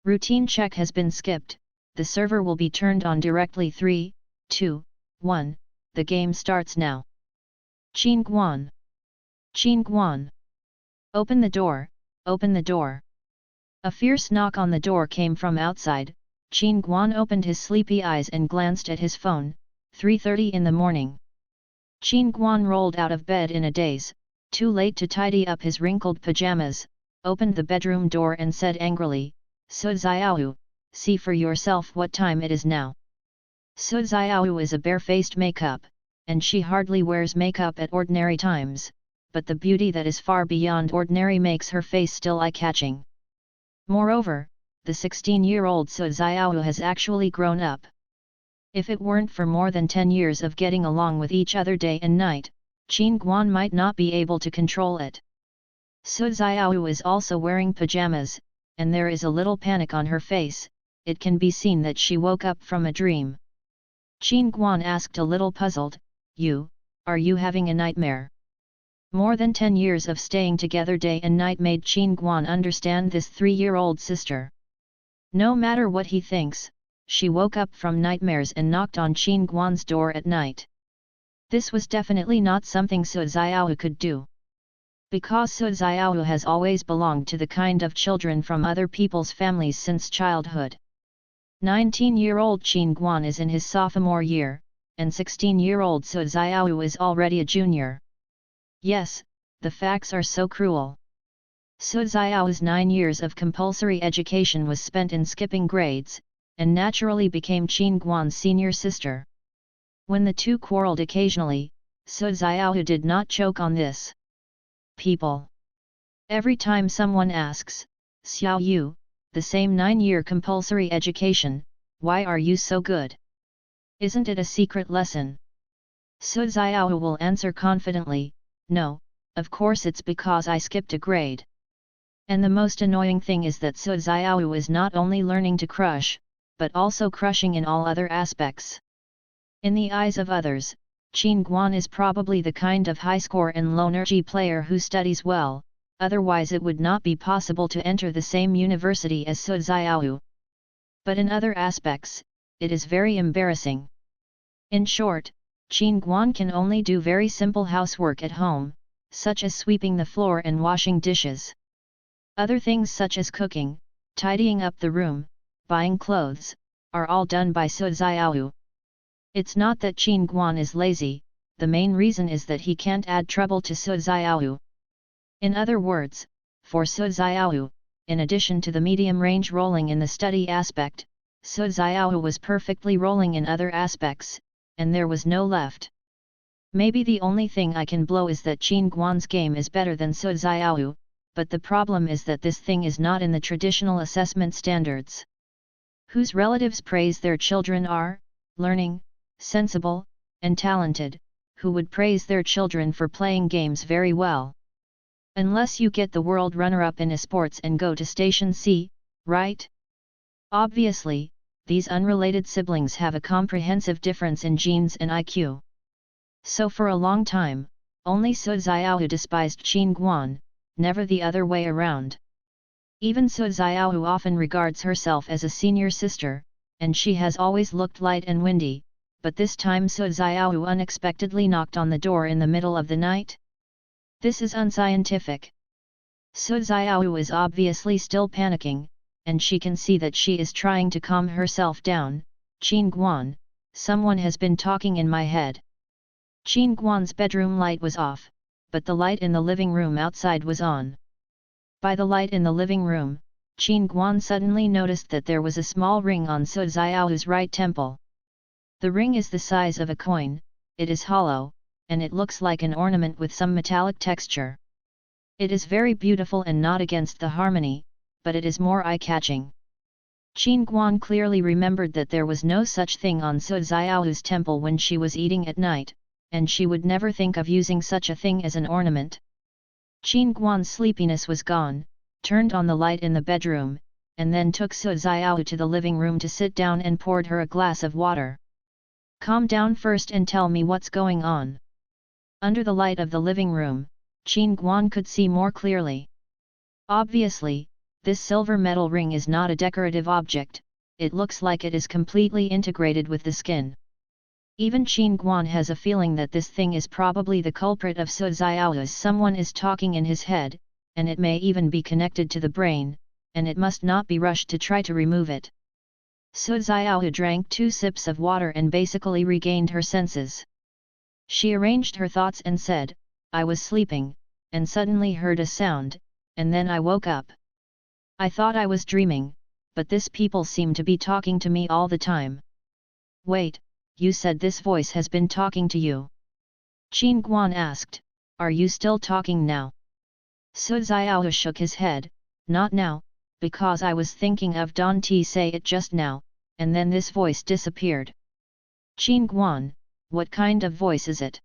Routine check has been skipped, the server will be turned on directly. 3, 2, 1, the game starts now. Qin Guan. Qin Guan. Open the door, open the door. A fierce knock on the door came from outside. Qin Guan opened his sleepy eyes and glanced at his phone. 3:30 in the morning. Qin Guan rolled out of bed in a daze, too late to tidy up his wrinkled pajamas, opened the bedroom door and said angrily, "Su Xiaoyu, see for yourself what time it is now." Su Xiaoyu is a bare-faced makeup, and she hardly wears makeup at ordinary times, but the beauty that is far beyond ordinary makes her face still eye-catching. Moreover, the 16-year-old Su Xiaoyu has actually grown up. If it weren't for more than 10 years of getting along with each other day and night, Qin Guan might not be able to control it. Su Xiaoyu is also wearing pajamas, and there is a little panic on her face. It can be seen that she woke up from a dream. Qin Guan asked a little puzzled, Are you having a nightmare?" More than 10 years of staying together day and night made Qin Guan understand this 3-year-old sister. No matter what he thinks, she woke up from nightmares and knocked on Qin Guan's door at night. This was definitely not something Su Xiaoyu could do. Because Su Xiaoyu has always belonged to the kind of children from other people's families since childhood. 19-year-old Qin Guan is in his sophomore year, and 16-year-old Su Xiaoyu is already a junior. Yes, the facts are so cruel. Su Xiaoyu's 9 years of compulsory education was spent in skipping grades, and naturally became Qin Guan's senior sister. When the two quarreled occasionally, Su Xiaoyu did not choke on this. People. Every time someone asks, "Xiaoyu, the same 9-year compulsory education, why are you so good? Isn't it a secret lesson?" Su Xiaoyu will answer confidently, "No, of course it's because I skipped a grade." And the most annoying thing is that Su Xiaoyu is not only learning to crush, but also crushing in all other aspects. In the eyes of others, Qin Guan is probably the kind of high-score and low-energy player who studies well, otherwise it would not be possible to enter the same university as Su Xiaoyu. But in other aspects, it is very embarrassing. In short, Qin Guan can only do very simple housework at home, such as sweeping the floor and washing dishes. Other things such as cooking, tidying up the room, buying clothes, are all done by Su Xiaoyu. It's not that Qin Guan is lazy, the main reason is that he can't add trouble to Su Xiaoyu. In other words, for Su Xiaoyu, in addition to the medium-range rolling in the study aspect, Su Xiaoyu was perfectly rolling in other aspects, and there was no left. Maybe the only thing I can blow is that Qin Guan's game is better than Su Xiaoyu, but the problem is that this thing is not in the traditional assessment standards. Whose relatives praise their children are learning, sensible, and talented, who would praise their children for playing games very well. Unless you get the world runner-up in esports and go to Station C, right? Obviously, these unrelated siblings have a comprehensive difference in genes and IQ. So for a long time, only Su Xiaoyu despised Qin Guan, never the other way around. Even Su Xiaoyu often regards herself as a senior sister, and she has always looked light and windy, but this time Su Xiaoyu unexpectedly knocked on the door in the middle of the night? This is unscientific. Su Xiaoyu is obviously still panicking, and she can see that she is trying to calm herself down. "Qin Guan, someone has been talking in my head." Qin Guan's bedroom light was off, but the light in the living room outside was on. By the light in the living room, Qin Guan suddenly noticed that there was a small ring on Su Xiaoyu's right temple. The ring is the size of a coin, it is hollow, and it looks like an ornament with some metallic texture. It is very beautiful and not against the harmony, but it is more eye-catching. Qin Guan clearly remembered that there was no such thing on Su Xiaoyu's temple when she was eating at night, and she would never think of using such a thing as an ornament. Qin Guan's sleepiness was gone, turned on the light in the bedroom, and then took Su Xiaoyu to the living room to sit down and poured her a glass of water. "Calm down first and tell me what's going on." Under the light of the living room, Qin Guan could see more clearly. Obviously, This silver metal ring is not a decorative object, it looks like it is completely integrated with the skin. Even Qin Guan has a feeling that this thing is probably the culprit of Su Xiao's. Someone is talking in his head, and it may even be connected to the brain, and it must not be rushed to try to remove it. Su Xiao drank 2 sips of water and basically regained her senses. She arranged her thoughts and said, I was sleeping, and suddenly heard a sound, and then I woke up. I thought I was dreaming, but this people seem to be talking to me all the time. Wait, you said this voice has been talking to you? Qin Guan asked, are you still talking now? Su Xiao shook his head, not now, because I was thinking of Don T say it just now, and then this voice disappeared. Qin Guan, what kind of voice is it?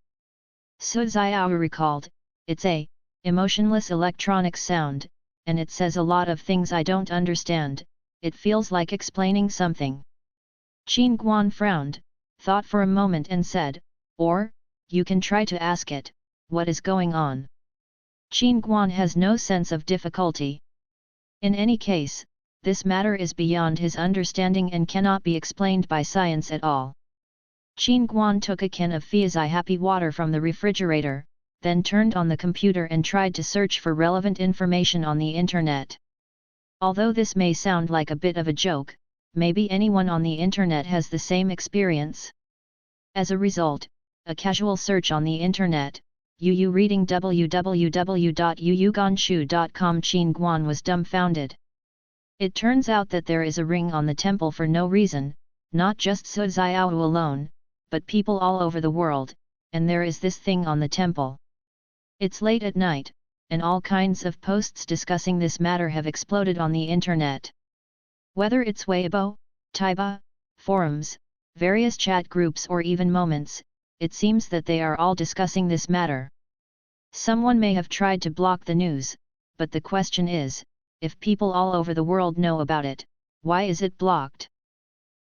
Su Xiao recalled, it's a emotionless electronic sound, and it says a lot of things I don't understand, it feels like explaining something. Qin Guan frowned, thought for a moment and said, or, you can try to ask it, what is going on? Qin Guan has no sense of difficulty. In any case, this matter is beyond his understanding and cannot be explained by science at all. Qin Guan took a can of Fiazai Happy water from the refrigerator, then turned on the computer and tried to search for relevant information on the internet. Although this may sound like a bit of a joke, maybe anyone on the internet has the same experience. As a result, a casual search on the internet, Yu reading www.yuyuganshu.com, Qin Guan was dumbfounded. It turns out that there is a ring on the temple for no reason, not just Su Xiao alone, but people all over the world, and there is this thing on the temple. It's late at night, and all kinds of posts discussing this matter have exploded on the internet. Whether it's Weibo, Taiba, forums, various chat groups or even moments, it seems that they are all discussing this matter. Someone may have tried to block the news, but the question is, if people all over the world know about it, why is it blocked?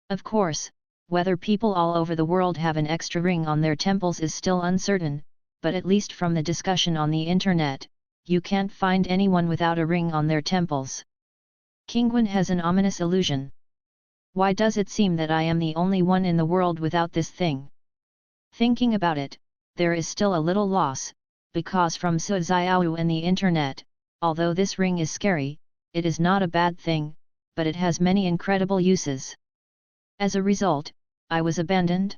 Of course, whether people all over the world have an extra ring on their temples is still uncertain, but at least from the discussion on the internet, you can't find anyone without a ring on their temples. Kingwen has an ominous illusion. Why does it seem that I am the only one in the world without this thing? Thinking about it, there is still a little loss, because from Su Xiao and the internet, although this ring is scary, it is not a bad thing, but it has many incredible uses. As a result, I was abandoned?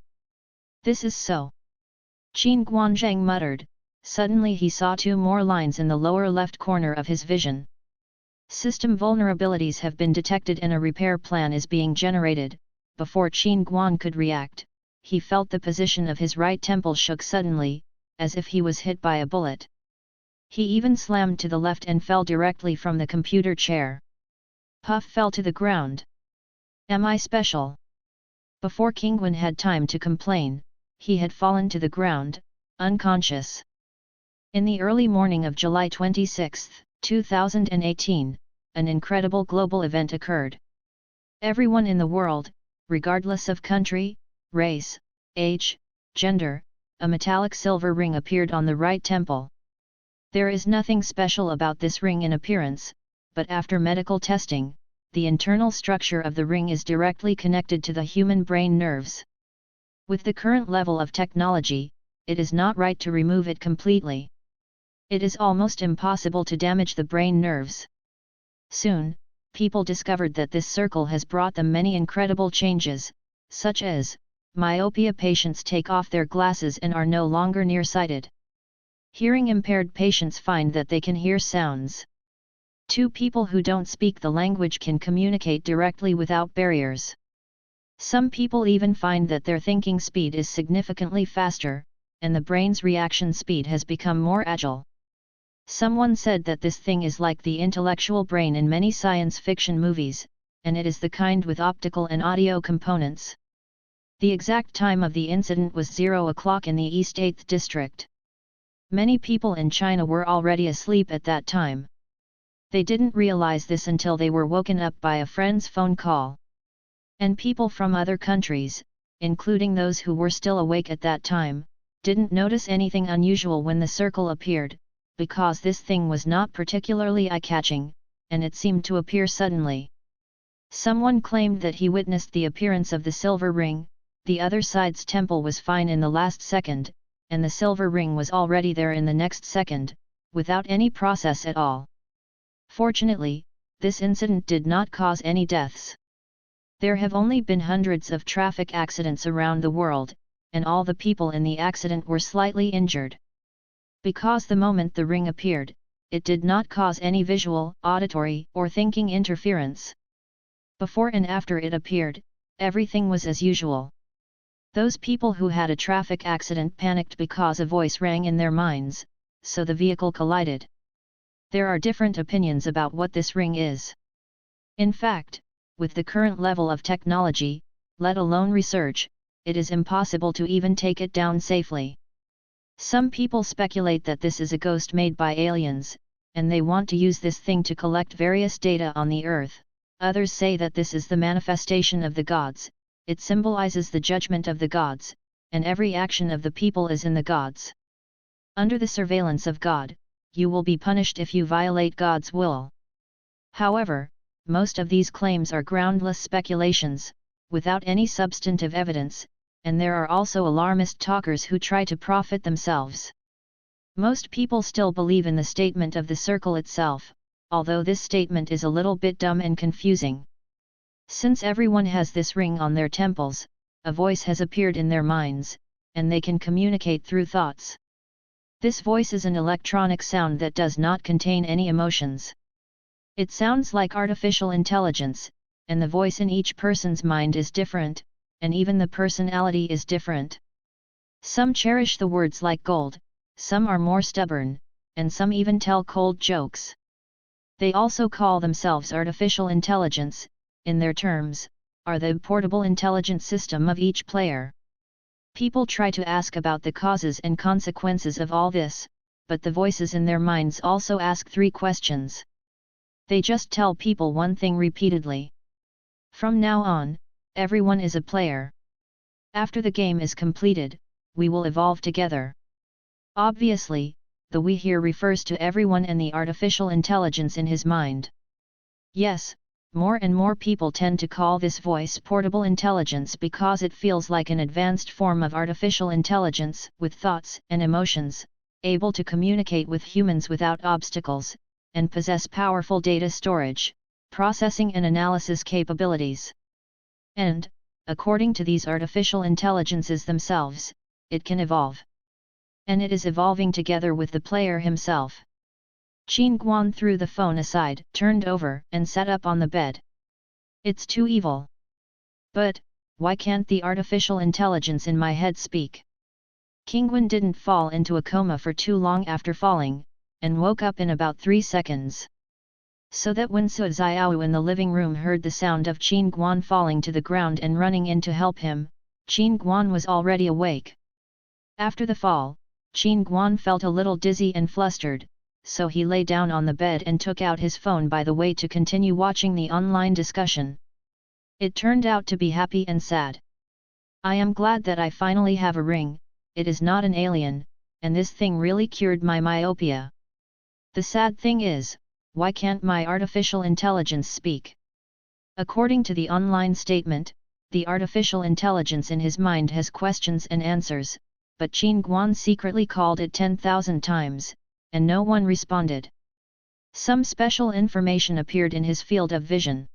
This is so. Qin Guanzhang muttered, suddenly he saw 2 more lines in the lower left corner of his vision. System vulnerabilities have been detected and a repair plan is being generated. Before Qin Guan could react, he felt the position of his right temple shook suddenly, as if he was hit by a bullet. He even slammed to the left and fell directly from the computer chair. Puff fell to the ground. Am I special? Before Kingwen had time to complain, he had fallen to the ground, unconscious. In the early morning of July 26, 2018, an incredible global event occurred. Everyone in the world, regardless of country, race, age, gender, a metallic silver ring appeared on the right temple. There is nothing special about this ring in appearance, but after medical testing, the internal structure of the ring is directly connected to the human brain nerves. With the current level of technology, it is not right to remove it completely. It is almost impossible to damage the brain nerves. Soon, people discovered that this circle has brought them many incredible changes, such as, myopia patients take off their glasses and are no longer nearsighted. Hearing impaired patients find that they can hear sounds. 2 people who don't speak the language can communicate directly without barriers. Some people even find that their thinking speed is significantly faster, and the brain's reaction speed has become more agile. Someone said that this thing is like the intellectual brain in many science fiction movies, and it is the kind with optical and audio components. The exact time of the incident was 0 o'clock in the East 8th District. Many people in China were already asleep at that time. They didn't realize this until they were woken up by a friend's phone call. And people from other countries, including those who were still awake at that time, didn't notice anything unusual when the circle appeared, because this thing was not particularly eye-catching, and it seemed to appear suddenly. Someone claimed that he witnessed the appearance of the silver ring. The other side's temple was fine in the last second, and the silver ring was already there in the next second, without any process at all. Fortunately, this incident did not cause any deaths. There have only been hundreds of traffic accidents around the world, and all the people in the accident were slightly injured. Because the moment the ring appeared, it did not cause any visual, auditory, or thinking interference. Before and after it appeared, everything was as usual. Those people who had a traffic accident panicked because a voice rang in their minds, so the vehicle collided. There are different opinions about what this ring is. In fact, with the current level of technology, let alone research, it is impossible to even take it down safely. Some people speculate that this is a ghost made by aliens, and they want to use this thing to collect various data on the Earth. Others say that this is the manifestation of the gods. It symbolizes the judgment of the gods, and every action of the people is in the gods. Under the surveillance of God, you will be punished if you violate God's will. However, most of these claims are groundless speculations, without any substantive evidence, and there are also alarmist talkers who try to profit themselves. Most people still believe in the statement of the circle itself, although this statement is a little bit dumb and confusing. Since everyone has this ring on their temples, a voice has appeared in their minds, and they can communicate through thoughts. This voice is an electronic sound that does not contain any emotions. It sounds like artificial intelligence, and the voice in each person's mind is different, and even the personality is different. Some cherish the words like gold, some are more stubborn, and some even tell cold jokes. They also call themselves artificial intelligence. In their terms, are the portable intelligent system of each player. People try to ask about the causes and consequences of all this, but the voices in their minds also ask 3 questions. They just tell people one thing repeatedly. From now on, everyone is a player. After the game is completed, we will evolve together. Obviously, the we here refers to everyone and the artificial intelligence in his mind. Yes, more and more people tend to call this voice portable intelligence because it feels like an advanced form of artificial intelligence with thoughts and emotions, able to communicate with humans without obstacles, and possess powerful data storage, processing and analysis capabilities. And, according to these artificial intelligences themselves, it can evolve. And it is evolving together with the player himself. Qin Guan threw the phone aside, turned over, and sat up on the bed. It's too evil. But, why can't the artificial intelligence in my head speak? Qingwen didn't fall into a coma for too long after falling, and woke up in about 3 seconds. So that when Su Xiao in the living room heard the sound of Qin Guan falling to the ground and running in to help him, Qin Guan was already awake. After the fall, Qin Guan felt a little dizzy and flustered, so he lay down on the bed and took out his phone by the way to continue watching the online discussion. It turned out to be happy and sad. I am glad that I finally have a ring. It is not an alien, and this thing really cured my myopia. The sad thing is, why can't my artificial intelligence speak? According to the online statement, the artificial intelligence in his mind has questions and answers, but Qin Guan secretly called it 10,000 times, and no one responded. Some special information appeared in his field of vision.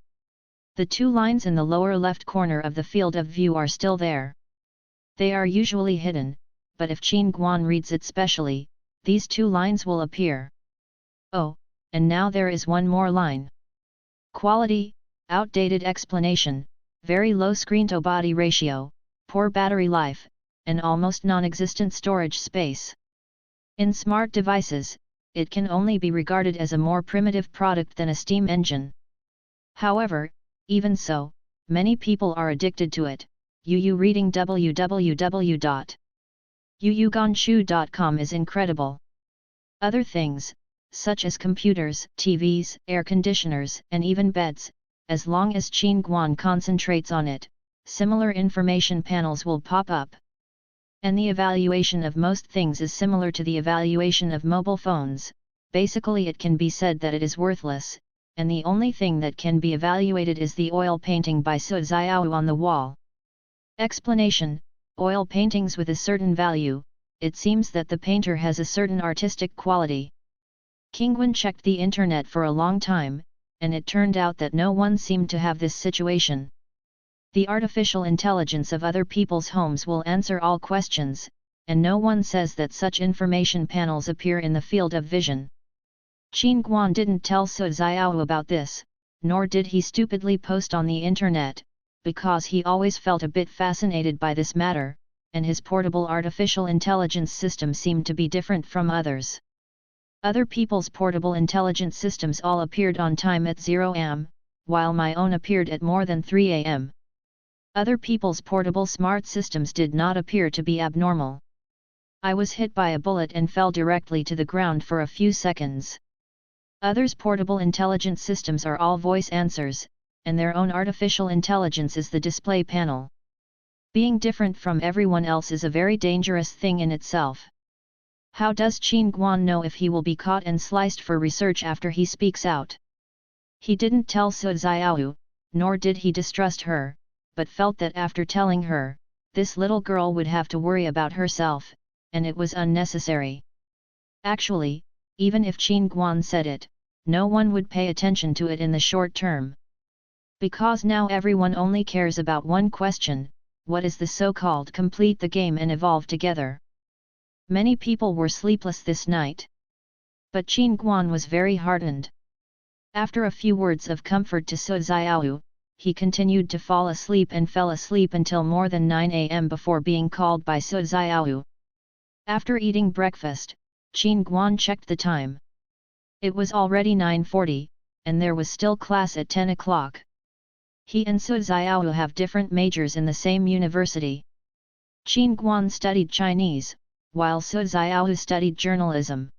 The 2 lines in the lower left corner of the field of view are still there. They are usually hidden, but if Qin Guan reads it specially, these 2 lines will appear. Oh, and now there is one more line. Quality, outdated explanation, very low screen-to-body ratio, poor battery life, and almost non-existent storage space. In smart devices, it can only be regarded as a more primitive product than a steam engine. However, even so, many people are addicted to it. Yu reading www.yuyuganshu.com is incredible. Other things, such as computers, TVs, air conditioners, and even beds, as long as Qin Guan concentrates on it, similar information panels will pop up. And the evaluation of most things is similar to the evaluation of mobile phones. Basically, it can be said that it is worthless, and the only thing that can be evaluated is the oil painting by Su Xiao on the wall. Explanation: oil paintings with a certain value, it seems that the painter has a certain artistic quality. Qingwen checked the internet for a long time, and it turned out that no one seemed to have this situation. The artificial intelligence of other people's homes will answer all questions, and no one says that such information panels appear in the field of vision. Qin Guan didn't tell Su Xiao about this, nor did he stupidly post on the internet, because he always felt a bit fascinated by this matter, and his portable artificial intelligence system seemed to be different from others. Other people's portable intelligence systems all appeared on time at 0 am, while my own appeared at more than 3 am. Other people's portable smart systems did not appear to be abnormal. I was hit by a bullet and fell directly to the ground for a few seconds. Others' portable intelligence systems are all voice answers, and their own artificial intelligence is the display panel. Being different from everyone else is a very dangerous thing in itself. How does Qin Guan know if he will be caught and sliced for research after he speaks out? He didn't tell Su Xiao, nor did he distrust her, but felt that after telling her, this little girl would have to worry about herself, and it was unnecessary. Actually, even if Qin Guan said it, no one would pay attention to it in the short term. Because now everyone only cares about one question: what is the so-called complete the game and evolve together? Many people were sleepless this night. But Qin Guan was very heartened. After a few words of comfort to Su Xiao, he continued to fall asleep and fell asleep until more than 9 am before being called by Su Xiao. After eating breakfast, Qin Guan checked the time. It was already 9:40, and there was still class at 10 o'clock. He and Su Xiao have different majors in the same university. Qin Guan studied Chinese, while Su Xiao studied journalism.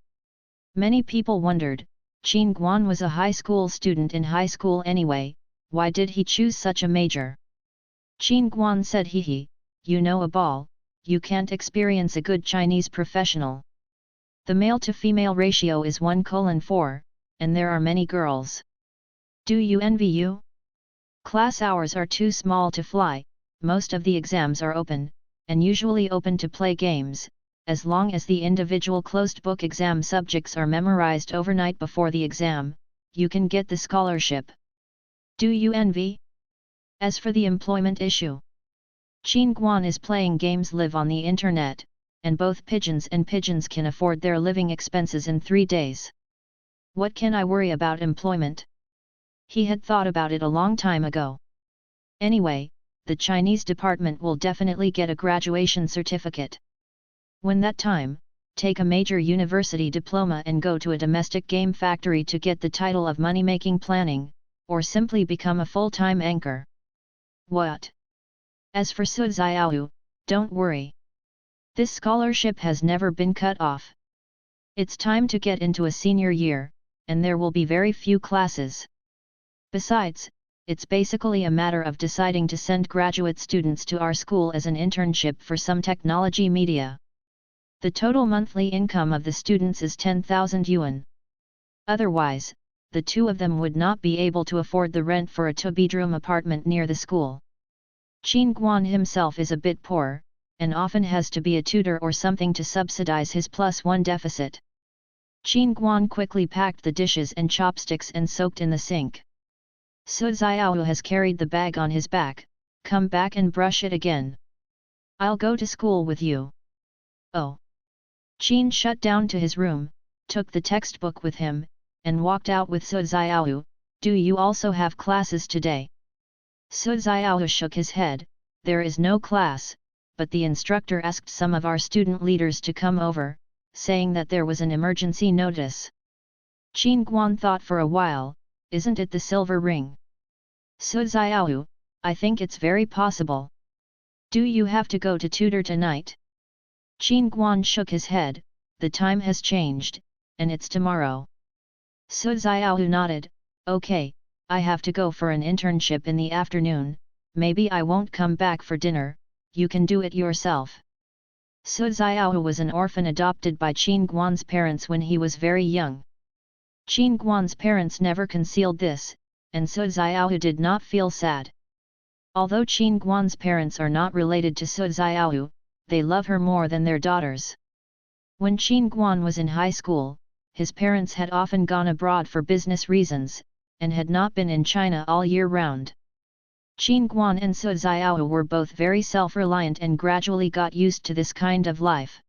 Many people wondered, Qin Guan was a high school student in high school anyway, why did he choose such a major? Qin Guan said, "Hehe, you know a ball, you can't experience a good Chinese professional. The male-to-female ratio is 1:4, and there are many girls. Do you envy you? Class hours are too small to fly, most of the exams are open, and usually open to play games, as long as the individual closed-book exam subjects are memorized overnight before the exam, you can get the scholarship. Do you envy?" As for the employment issue, Qin Guan is playing games live on the internet, and both pigeons and pigeons can afford their living expenses in 3 days. What can I worry about employment? He had thought about it a long time ago. Anyway, the Chinese department will definitely get a graduation certificate. When that time, take a major university diploma and go to a domestic game factory to get the title of money-making planning, or simply become a full-time anchor. What? As for Su Xiao, don't worry. This scholarship has never been cut off. It's time to get into a senior year, and there will be very few classes. Besides, it's basically a matter of deciding to send graduate students to our school as an internship for some technology media. The total monthly income of the students is 10,000 yuan. Otherwise, the two of them would not be able to afford the rent for a two-bedroom apartment near the school. Qin Guan himself is a bit poor, and often has to be a tutor or something to subsidize his +1 deficit. Qin Guan quickly packed the dishes and chopsticks and soaked in the sink. Su Xiao has carried the bag on his back, come back and brush it again. I'll go to school with you. Oh. Qin shut down to his room, took the textbook with him, and walked out with Su Xiao. Do you also have classes today? Su Xiao shook his head, there is no class, but the instructor asked some of our student leaders to come over, saying that there was an emergency notice. Qin Guan thought for a while, isn't it the silver ring? Su Xiao, I think it's very possible. Do you have to go to tutor tonight? Qin Guan shook his head, the time has changed, and it's tomorrow. Su Xiao nodded, okay, I have to go for an internship in the afternoon, maybe I won't come back for dinner, you can do it yourself. Su Xiao was an orphan adopted by Qin Guan's parents when he was very young. Qin Guan's parents never concealed this, and Su Xiaohu did not feel sad. Although Qin Guan's parents are not related to Su Xiaohu, they love her more than their daughters. When Qin Guan was in high school, his parents had often gone abroad for business reasons, and had not been in China all year round. Qin Guan and Su Xiaohu were both very self-reliant and gradually got used to this kind of life.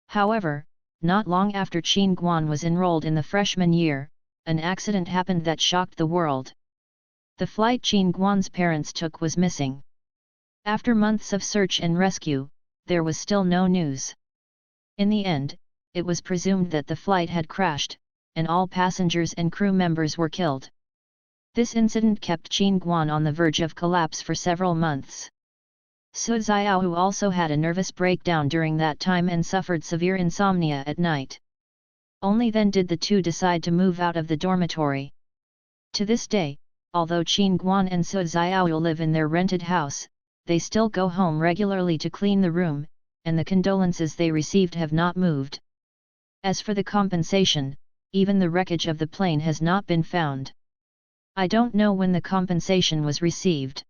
However, not long after Qin Guan was enrolled in the freshman year, an accident happened that shocked the world. The flight Qin Guan's parents took was missing. After months of search and rescue, there was still no news. In the end, it was presumed that the flight had crashed, and all passengers and crew members were killed. This incident kept Qin Guan on the verge of collapse for several months. Su Xiaohu also had a nervous breakdown during that time and suffered severe insomnia at night. Only then did the two decide to move out of the dormitory. To this day, although Qin Guan and Su Xiaohu live in their rented house, they still go home regularly to clean the room, and the condolences they received have not moved. As for the compensation, even the wreckage of the plane has not been found. I don't know when the compensation was received.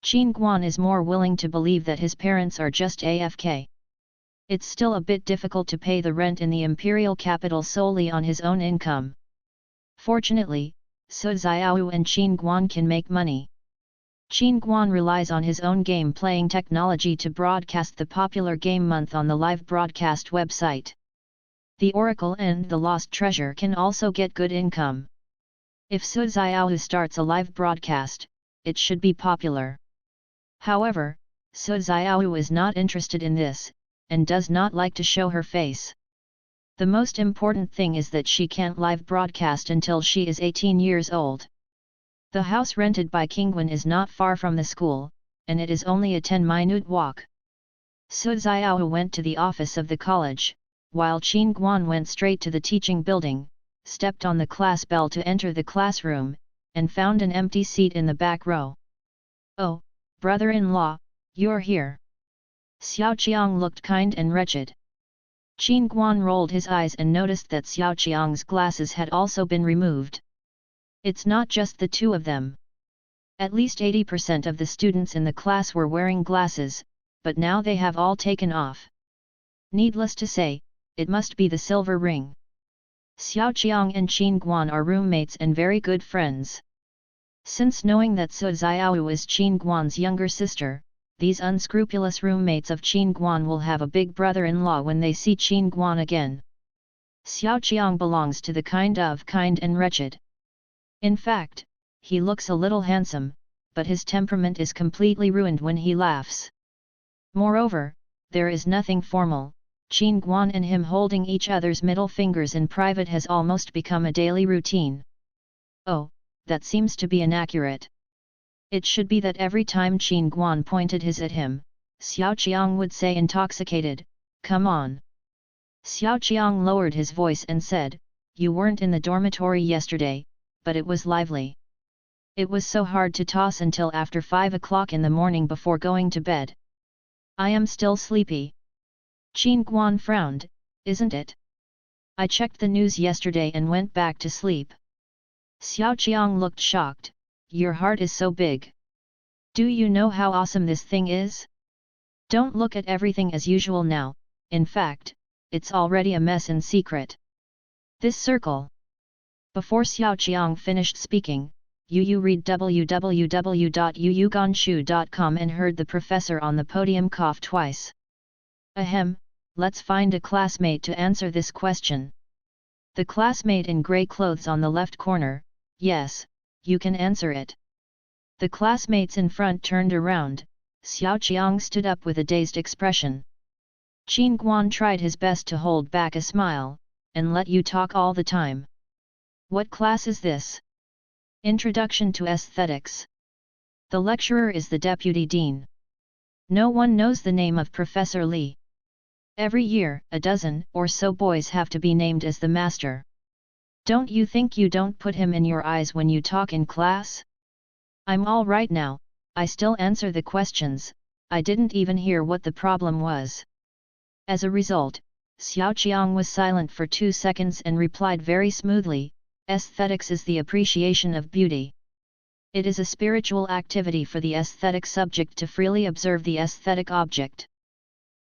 Qin Guan is more willing to believe that his parents are just AFK. It's still a bit difficult to pay the rent in the imperial capital solely on his own income. Fortunately, Su Xiaohu and Qin Guan can make money. Qin Guan relies on his own game-playing technology to broadcast the popular Game Month on the live broadcast website. The Oracle and the Lost Treasure can also get good income. If Su Xiaohu starts a live broadcast, it should be popular. However, Su Xiaohu is not interested in this, and does not like to show her face. The most important thing is that she can't live broadcast until she is 18 years old. The house rented by Qingwen is not far from the school, and it is only a 10-minute walk. Su Xiaohu went to the office of the college, while Qin Guan went straight to the teaching building, stepped on the class bell to enter the classroom, and found an empty seat in the back row. "Oh, brother-in-law, you're here." Xiao Qiang looked kind and wretched. Qin Guan rolled his eyes and noticed that Xiao Qiang's glasses had also been removed. It's not just the two of them. At least 80% of the students in the class were wearing glasses, but now they have all taken off. Needless to say, it must be the silver ring. Xiao Qiang and Qin Guan are roommates and very good friends. Since knowing that Su Xiaohu is Qin Guan's younger sister, these unscrupulous roommates of Qin Guan will have a big brother-in-law when they see Qin Guan again. Xiao Qiang belongs to the kind and wretched. In fact, he looks a little handsome, but his temperament is completely ruined when he laughs. Moreover, there is nothing formal. Qin Guan and him holding each other's middle fingers in private has almost become a daily routine. Oh, that seems to be inaccurate. It should be that every time Qin Guan pointed his at him, Xiao Qiang would say intoxicated, "Come on." Xiao Qiang lowered his voice and said, "You weren't in the dormitory yesterday, but it was lively. It was so hard to toss until after 5 o'clock in the morning before going to bed. I am still sleepy." Qin Guan frowned, "Isn't it? I checked the news yesterday and went back to sleep." Xiao Qiang looked shocked, "Your heart is so big. Do you know how awesome this thing is? Don't look at everything as usual now, in fact, it's already a mess in secret. This circle." Before Xiao Qiang finished speaking, Yu read www.yuyuganshu.com and heard the professor on the podium cough twice. "Ahem, let's find a classmate to answer this question." The classmate in grey clothes on the left corner, "Yes, you can answer it." The classmates in front turned around. Xiao Qiang stood up with a dazed expression. Qin Guan tried his best to hold back a smile, and let you talk all the time. "What class is this?" "Introduction to Aesthetics." The lecturer is the deputy dean. No one knows the name of Professor Li. Every year, a dozen or so boys have to be named as the master. Don't you think you don't put him in your eyes when you talk in class? I'm all right now, I still answer the questions, I didn't even hear what the problem was. As a result, Xiao Qiang was silent for 2 seconds and replied very smoothly, "Aesthetics is the appreciation of beauty. It is a spiritual activity for the aesthetic subject to freely observe the aesthetic object.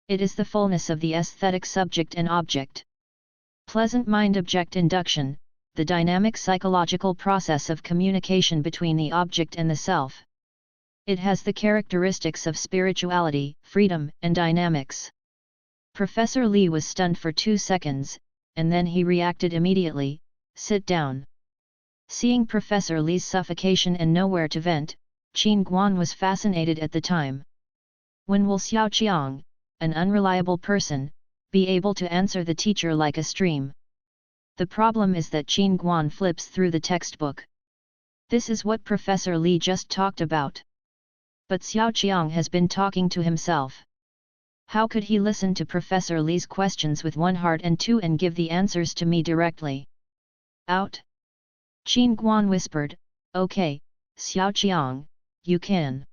It is the fullness of the aesthetic subject and object. Pleasant mind-object induction, the dynamic psychological process of communication between the object and the self. It has the characteristics of spirituality, freedom, and dynamics." Professor Li was stunned for 2 seconds, and then he reacted immediately, "Sit down." Seeing Professor Li's suffocation and nowhere to vent, Qin Guan was fascinated at the time. When will Xiao Qiang, an unreliable person, be able to answer the teacher like a stream? The problem is that Qin Guan flips through the textbook. This is what Professor Li just talked about. But Xiao Qiang has been talking to himself. How could he listen to Professor Li's questions with one heart and two and give the answers to me directly? Out! Qin Guan whispered, "Okay, Xiao Qiang, you can."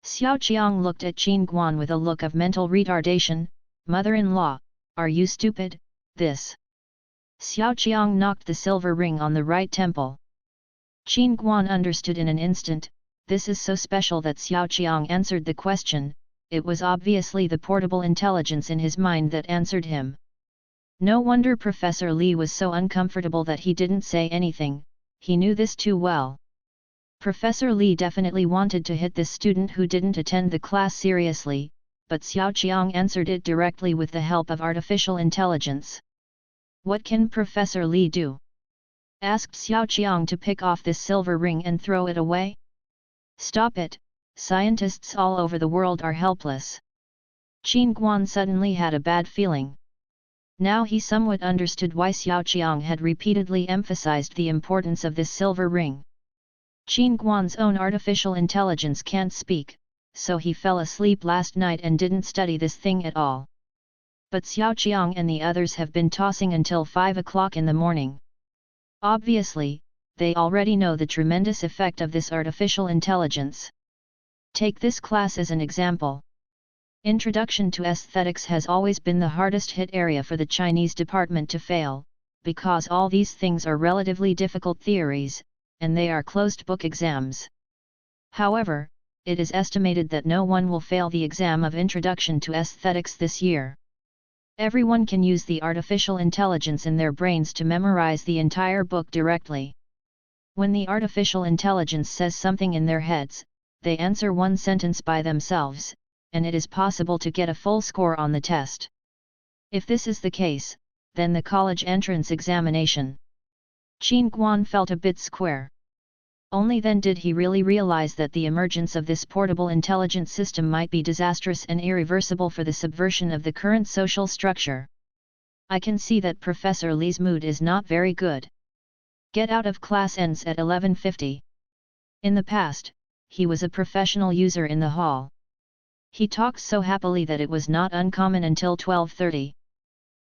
Xiao Qiang looked at Qin Guan with a look of mental retardation. "Mother-in-law, are you stupid, this?" Xiao Qiang knocked the silver ring on the right temple. Qin Guan understood in an instant. This is so special that Xiao Qiang answered the question. It was obviously the portable intelligence in his mind that answered him. No wonder Professor Li was so uncomfortable that he didn't say anything. He knew this too well. Professor Li definitely wanted to hit this student who didn't attend the class seriously, but Xiao Qiang answered it directly with the help of artificial intelligence. What can Professor Li do? Asked Xiao Qiang to pick off this silver ring and throw it away? Stop it! Scientists all over the world are helpless. Qin Guan suddenly had a bad feeling. Now he somewhat understood why Xiao Qiang had repeatedly emphasized the importance of this silver ring. Qin Guan's own artificial intelligence can't speak, so he fell asleep last night and didn't study this thing at all. But Xiao Qiang and the others have been tossing until 5 o'clock in the morning. Obviously, they already know the tremendous effect of this artificial intelligence. Take this class as an example. Introduction to Aesthetics has always been the hardest hit area for the Chinese department to fail, because all these things are relatively difficult theories, and they are closed-book exams. However, it is estimated that no one will fail the exam of Introduction to Aesthetics this year. Everyone can use the artificial intelligence in their brains to memorize the entire book directly. When the artificial intelligence says something in their heads, they answer one sentence by themselves, and it is possible to get a full score on the test. If this is the case, then the college entrance examination. Qin Guan felt a bit square. Only then did he really realize that the emergence of this portable intelligent system might be disastrous and irreversible for the subversion of the current social structure. I can see that Professor Li's mood is not very good. Get out of class ends at 11:50. In the past, he was a professional user in the hall. He talked so happily that it was not uncommon until 12:30.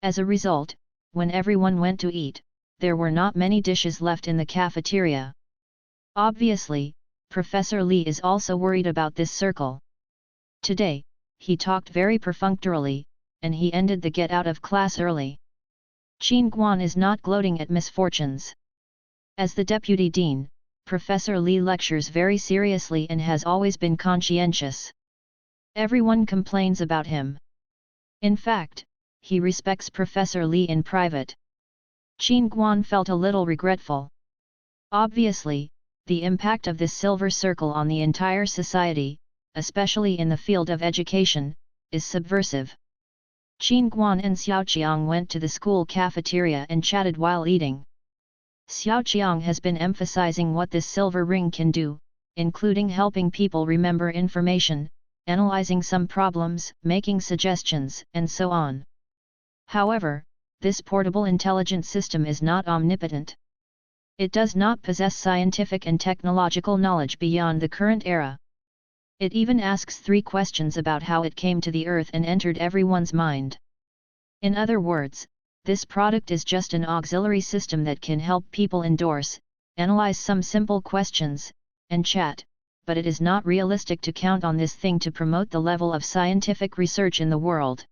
As a result, when everyone went to eat, there were not many dishes left in the cafeteria. Obviously, Professor Li is also worried about this circle. Today, he talked very perfunctorily, and he ended the get out of class early. Qin Guan is not gloating at misfortunes. As the deputy dean, Professor Li lectures very seriously and has always been conscientious. Everyone complains about him. In fact, he respects Professor Li in private. Qin Guan felt a little regretful. Obviously, the impact of this silver circle on the entire society, especially in the field of education, is subversive. Qin Guan and Xiao Qiang went to the school cafeteria and chatted while eating. Xiao Qiang has been emphasizing what this silver ring can do, including helping people remember information, analyzing some problems, making suggestions, and so on. However, this portable intelligent system is not omnipotent. It does not possess scientific and technological knowledge beyond the current era. It even asks 3 questions about how it came to the Earth and entered everyone's mind. In other words, this product is just an auxiliary system that can help people endorse, analyze some simple questions, and chat, but it is not realistic to count on this thing to promote the level of scientific research in the world.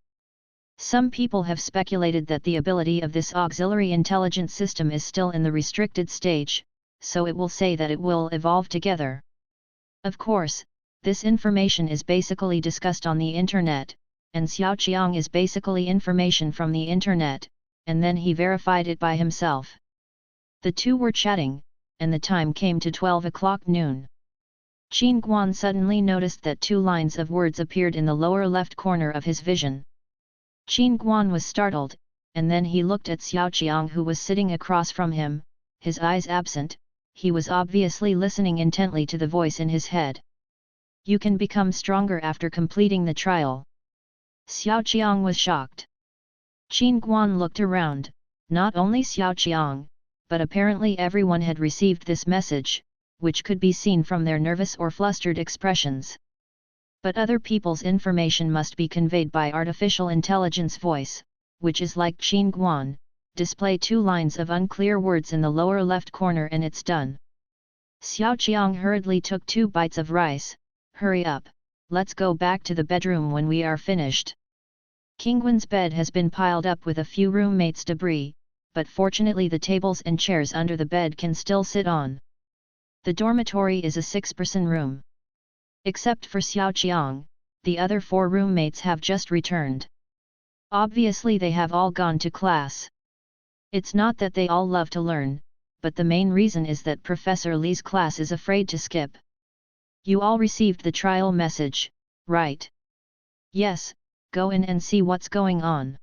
Some people have speculated that the ability of this auxiliary intelligence system is still in the restricted stage, so it will say that it will evolve together. Of course, this information is basically discussed on the internet, and Xiao Qiang is basically information from the internet, and then he verified it by himself. The two were chatting, and the time came to 12 o'clock noon. Qin Guan suddenly noticed that two lines of words appeared in the lower left corner of his vision. Qin Guan was startled, and then he looked at Xiao Qiang who was sitting across from him, his eyes absent. He was obviously listening intently to the voice in his head. You can become stronger after completing the trial. Xiao Qiang was shocked. Qin Guan looked around, not only Xiao Qiang, but apparently everyone had received this message, which could be seen from their nervous or flustered expressions. But other people's information must be conveyed by artificial intelligence voice, which is like Qin Guan. Display two lines of unclear words in the lower left corner and it's done. Xiao Qiang hurriedly took 2 bites of rice. Hurry up, let's go back to the bedroom when we are finished. Qingwen's bed has been piled up with a few roommates' debris, but fortunately the tables and chairs under the bed can still sit on. The dormitory is a 6-person room. Except for Xiao Qiang, the other 4 roommates have just returned. Obviously they have all gone to class. It's not that they all love to learn, but the main reason is that Professor Li's class is afraid to skip. You all received the trial message, right? Yes, go in and see what's going on.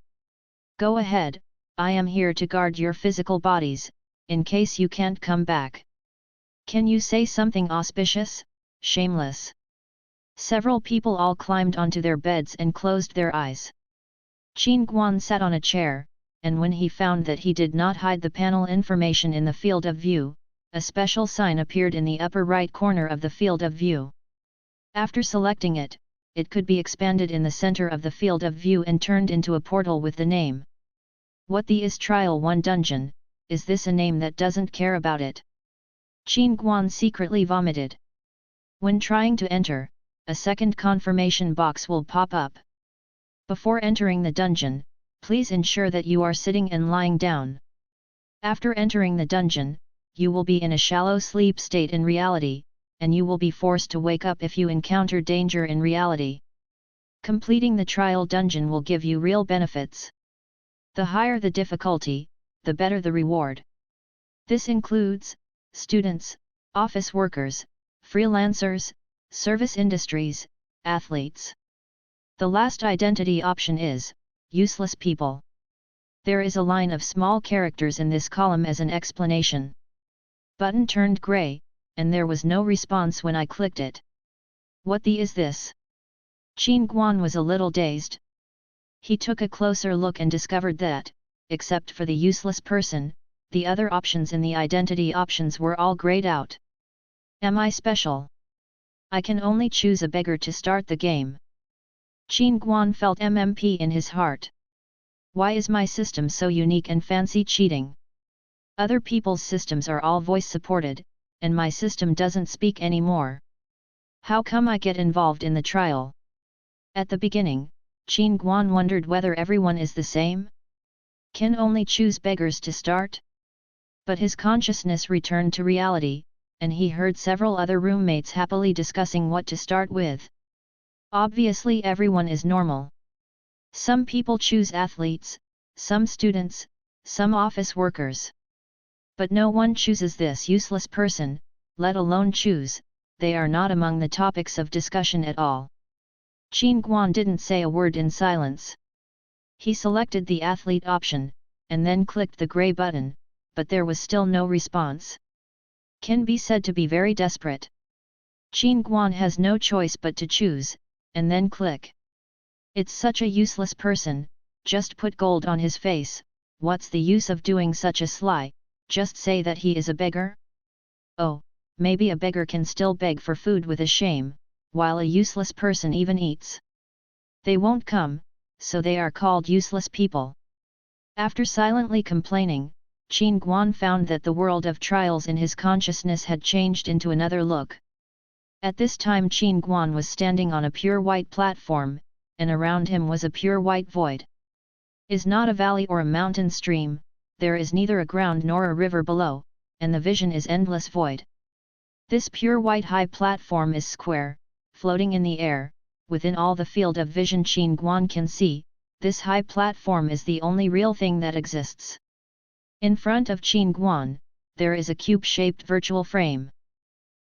Go ahead, I am here to guard your physical bodies, in case you can't come back. Can you say something auspicious, shameless? Several people all climbed onto their beds and closed their eyes. Qin Guan sat on a chair, and when he found that he did not hide the panel information in the field of view, a special sign appeared in the upper right corner of the field of view. After selecting it, it could be expanded in the center of the field of view and turned into a portal with the name. What the is Trial 1 Dungeon, is this a name that doesn't care about it? Qin Guan secretly vomited. When trying to enter, a second confirmation box will pop up. Before entering the dungeon, please ensure that you are sitting and lying down. After entering the dungeon, you will be in a shallow sleep state in reality, and you will be forced to wake up if you encounter danger in reality. Completing the trial dungeon will give you real benefits. The higher the difficulty, the better the reward. This includes students, office workers, freelancers, service industries, athletes. The last identity option is useless people. There is a line of small characters in this column as an explanation. Button turned grey, and there was no response when I clicked it. What the is this? Qin Guan was a little dazed. He took a closer look and discovered that, except for the useless person, the other options in the identity options were all grayed out. Am I special? I can only choose a beggar to start the game. Qin Guan felt MMP in his heart. Why is my system so unique and fancy cheating? Other people's systems are all voice supported, and my system doesn't speak anymore. How come I get involved in the trial? At the beginning, Qin Guan wondered whether everyone is the same. Can only choose beggars to start? But his consciousness returned to reality, and he heard several other roommates happily discussing what to start with. Obviously everyone is normal. Some people choose athletes, some students, some office workers. But no one chooses this useless person, let alone choose, they are not among the topics of discussion at all. Qin Guan didn't say a word in silence. He selected the athlete option, and then clicked the grey button, but there was still no response. Can be said to be very desperate. Qin Guan has no choice but to choose, and then click. It's such a useless person, just put gold on his face, what's the use of doing such a sly, just say that he is a beggar? Oh, maybe a beggar can still beg for food with a shame, while a useless person even eats. They won't come, so they are called useless people. After silently complaining, Qin Guan found that the world of trials in his consciousness had changed into another look. At this time Qin Guan was standing on a pure white platform, and around him was a pure white void. Is not a valley or a mountain stream, there is neither a ground nor a river below, and the vision is endless void. This pure white high platform is square, floating in the air, within all the field of vision Qin Guan can see, this high platform is the only real thing that exists. In front of Qin Guan, there is a cube-shaped virtual frame.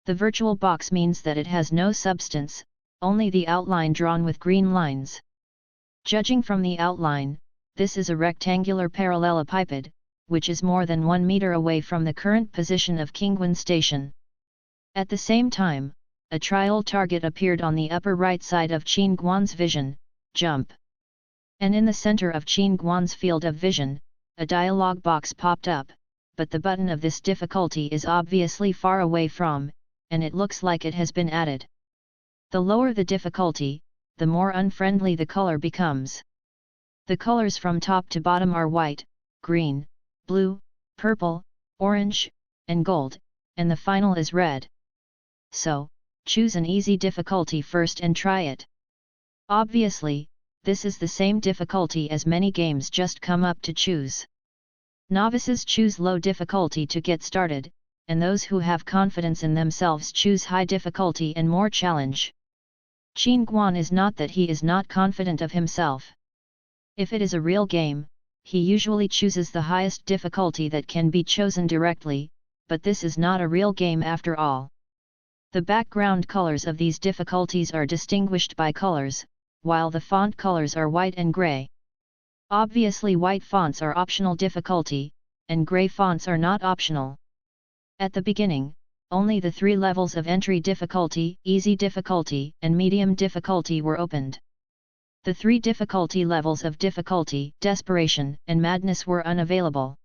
The virtual box means that it has no substance, only the outline drawn with green lines. Judging from the outline, this is a rectangular parallelepiped, which is more than 1 meter away from the current position of Qingguan Station. At the same time, a trial target appeared on the upper right side of Qin Guan's vision, jump. And in the center of Qin Guan's field of vision, a dialog box popped up, but the button of this difficulty is obviously far away from, and it looks like it has been added. The lower the difficulty, the more unfriendly the color becomes. The colors from top to bottom are white, green, blue, purple, orange, and gold, and the final is red. So, choose an easy difficulty first and try it. Obviously, this is the same difficulty as many games just come up to choose. Novices choose low difficulty to get started, and those who have confidence in themselves choose high difficulty and more challenge. Qin Guan is not that he is not confident of himself. If it is a real game, he usually chooses the highest difficulty that can be chosen directly, but this is not a real game after all. The background colors of these difficulties are distinguished by colors, while the font colors are white and gray. Obviously white fonts are optional difficulty, and gray fonts are not optional. At the beginning, only the 3 levels of entry difficulty, easy difficulty, and medium difficulty were opened. The 3 difficulty levels of difficulty, desperation, and madness were unavailable.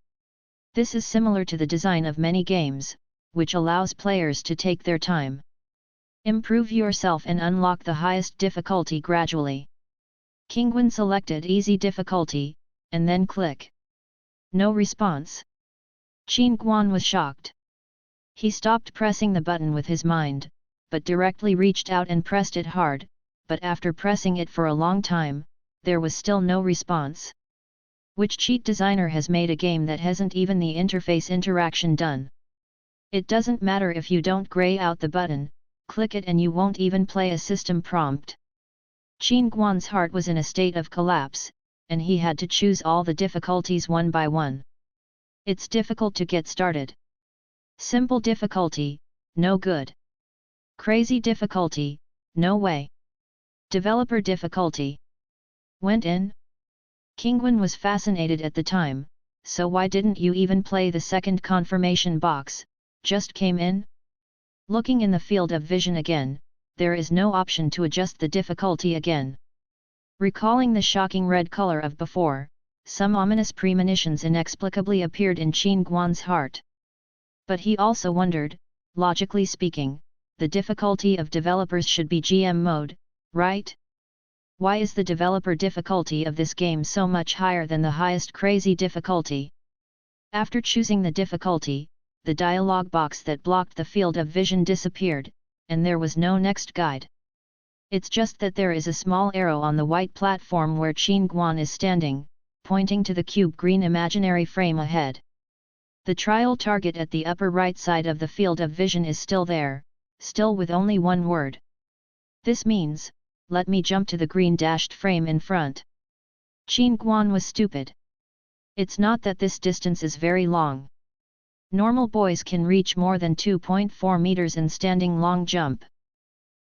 This is similar to the design of many games, which allows players to take their time. Improve yourself and unlock the highest difficulty gradually. Qingguan selected easy difficulty, and then click. No response. Qin Guan was shocked. He stopped pressing the button with his mind, but directly reached out and pressed it hard, but after pressing it for a long time, there was still no response. Which cheat designer has made a game that hasn't even the interface interaction done? It doesn't matter if you don't gray out the button, click it and you won't even play a system prompt. Qin Guan's heart was in a state of collapse, and he had to choose all the difficulties one by one. It's difficult to get started. Simple difficulty, no good. Crazy difficulty, no way. Developer difficulty. Went in? Qingguan was fascinated at the time, so why didn't you even play the second confirmation box, just came in? Looking in the field of vision again, there is no option to adjust the difficulty again. Recalling the shocking red color of before, some ominous premonitions inexplicably appeared in Qin Guan's heart. But he also wondered, logically speaking, the difficulty of developers should be GM mode, right? Why is the developer difficulty of this game so much higher than the highest crazy difficulty? After choosing the difficulty, the dialog box that blocked the field of vision disappeared, and there was no next guide. It's just that there is a small arrow on the white platform where Qin Guan is standing, pointing to the cube green imaginary frame ahead. The trial target at the upper right side of the field of vision is still there, still with only one word. This means, let me jump to the green dashed frame in front. Qin Guan was stupid. It's not that this distance is very long. Normal boys can reach more than 2.4 meters in standing long jump.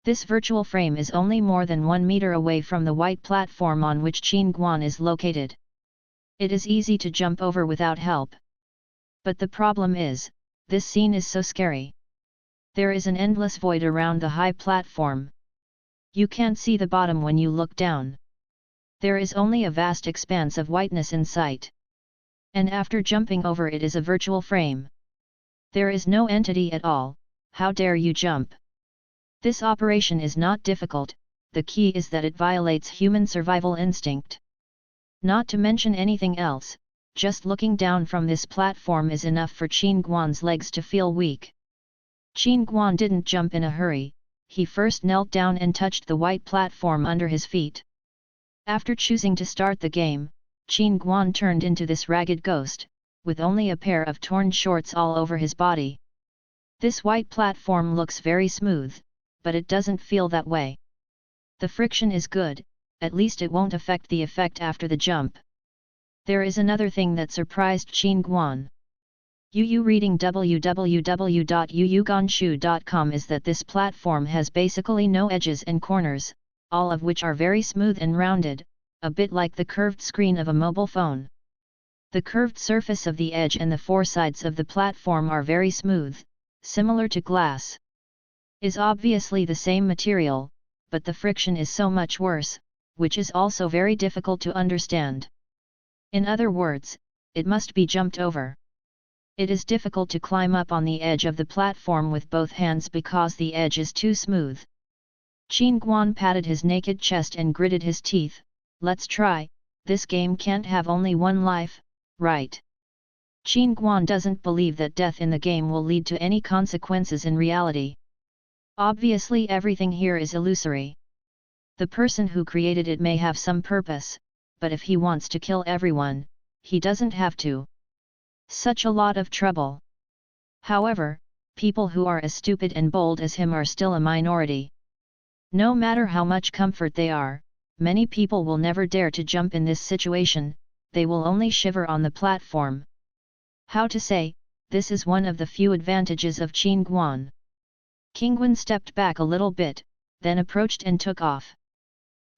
This virtual frame is only more than 1 meter away from the white platform on which Qin Guan is located. It is easy to jump over without help. But the problem is, this scene is so scary. There is an endless void around the high platform. You can't see the bottom when you look down. There is only a vast expanse of whiteness in sight. And after jumping over it is a virtual frame. There is no entity at all, how dare you jump? This operation is not difficult, the key is that it violates human survival instinct. Not to mention anything else, just looking down from this platform is enough for Qin Guan's legs to feel weak. Qin Guan didn't jump in a hurry, he first knelt down and touched the white platform under his feet. After choosing to start the game, Qin Guan turned into this ragged ghost, with only a pair of torn shorts all over his body. This white platform looks very smooth, but it doesn't feel that way. The friction is good, at least it won't affect the effect after the jump. There is another thing that surprised Qin Guan. Yu reading www.yuyuganshu.com is that this platform has basically no edges and corners, all of which are very smooth and rounded, a bit like the curved screen of a mobile phone. The curved surface of the edge and the four sides of the platform are very smooth, similar to glass. Is obviously the same material, but the friction is so much worse, which is also very difficult to understand. In other words, it must be jumped over. It is difficult to climb up on the edge of the platform with both hands because the edge is too smooth. Qin Guan patted his naked chest and gritted his teeth. Let's try, this game can't have only one life, right? Qin Guan doesn't believe that death in the game will lead to any consequences in reality. Obviously everything here is illusory. The person who created it may have some purpose, but if he wants to kill everyone, he doesn't have to. Such a lot of trouble. However, people who are as stupid and bold as him are still a minority. No matter how much comfort they are, many people will never dare to jump in this situation, they will only shiver on the platform. How to say, this is one of the few advantages of Qin Guan. Qingguan stepped back a little bit, then approached and took off.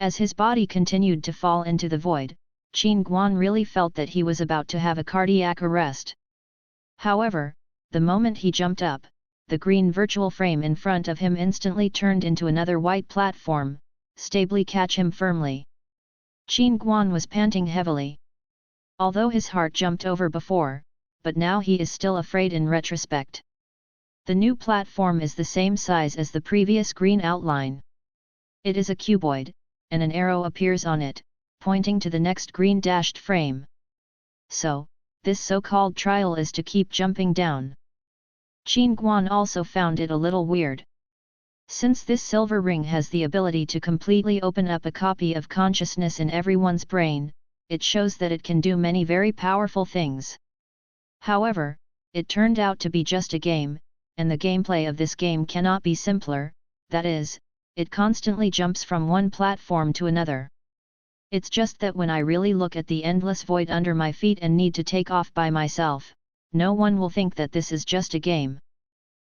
As his body continued to fall into the void, Qin Guan really felt that he was about to have a cardiac arrest. However, the moment he jumped up, the green virtual frame in front of him instantly turned into another white platform, stably catch him firmly. Qin Guan was panting heavily. Although his heart jumped over before, but now he is still afraid in retrospect. The new platform is the same size as the previous green outline. It is a cuboid, and an arrow appears on it, pointing to the next green dashed frame. So, this so-called trial is to keep jumping down. Qin Guan also found it a little weird. Since this silver ring has the ability to completely open up a copy of consciousness in everyone's brain, it shows that it can do many very powerful things. However, it turned out to be just a game, and the gameplay of this game cannot be simpler, that is, it constantly jumps from one platform to another. It's just that when I really look at the endless void under my feet and need to take off by myself, no one will think that this is just a game.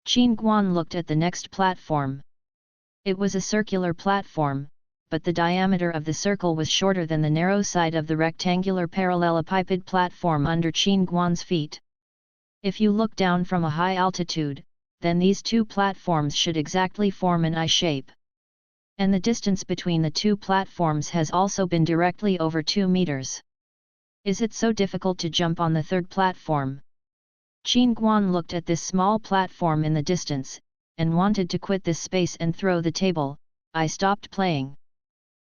Qin Guan looked at the next platform. It was a circular platform, but the diameter of the circle was shorter than the narrow side of the rectangular parallelepiped platform under Qin Guan's feet. If you look down from a high altitude, then these two platforms should exactly form an I shape. And the distance between the two platforms has also been directly over 2 meters. Is it so difficult to jump on the third platform? Qin Guan looked at this small platform in the distance, and wanted to quit this space and throw the table. I stopped playing.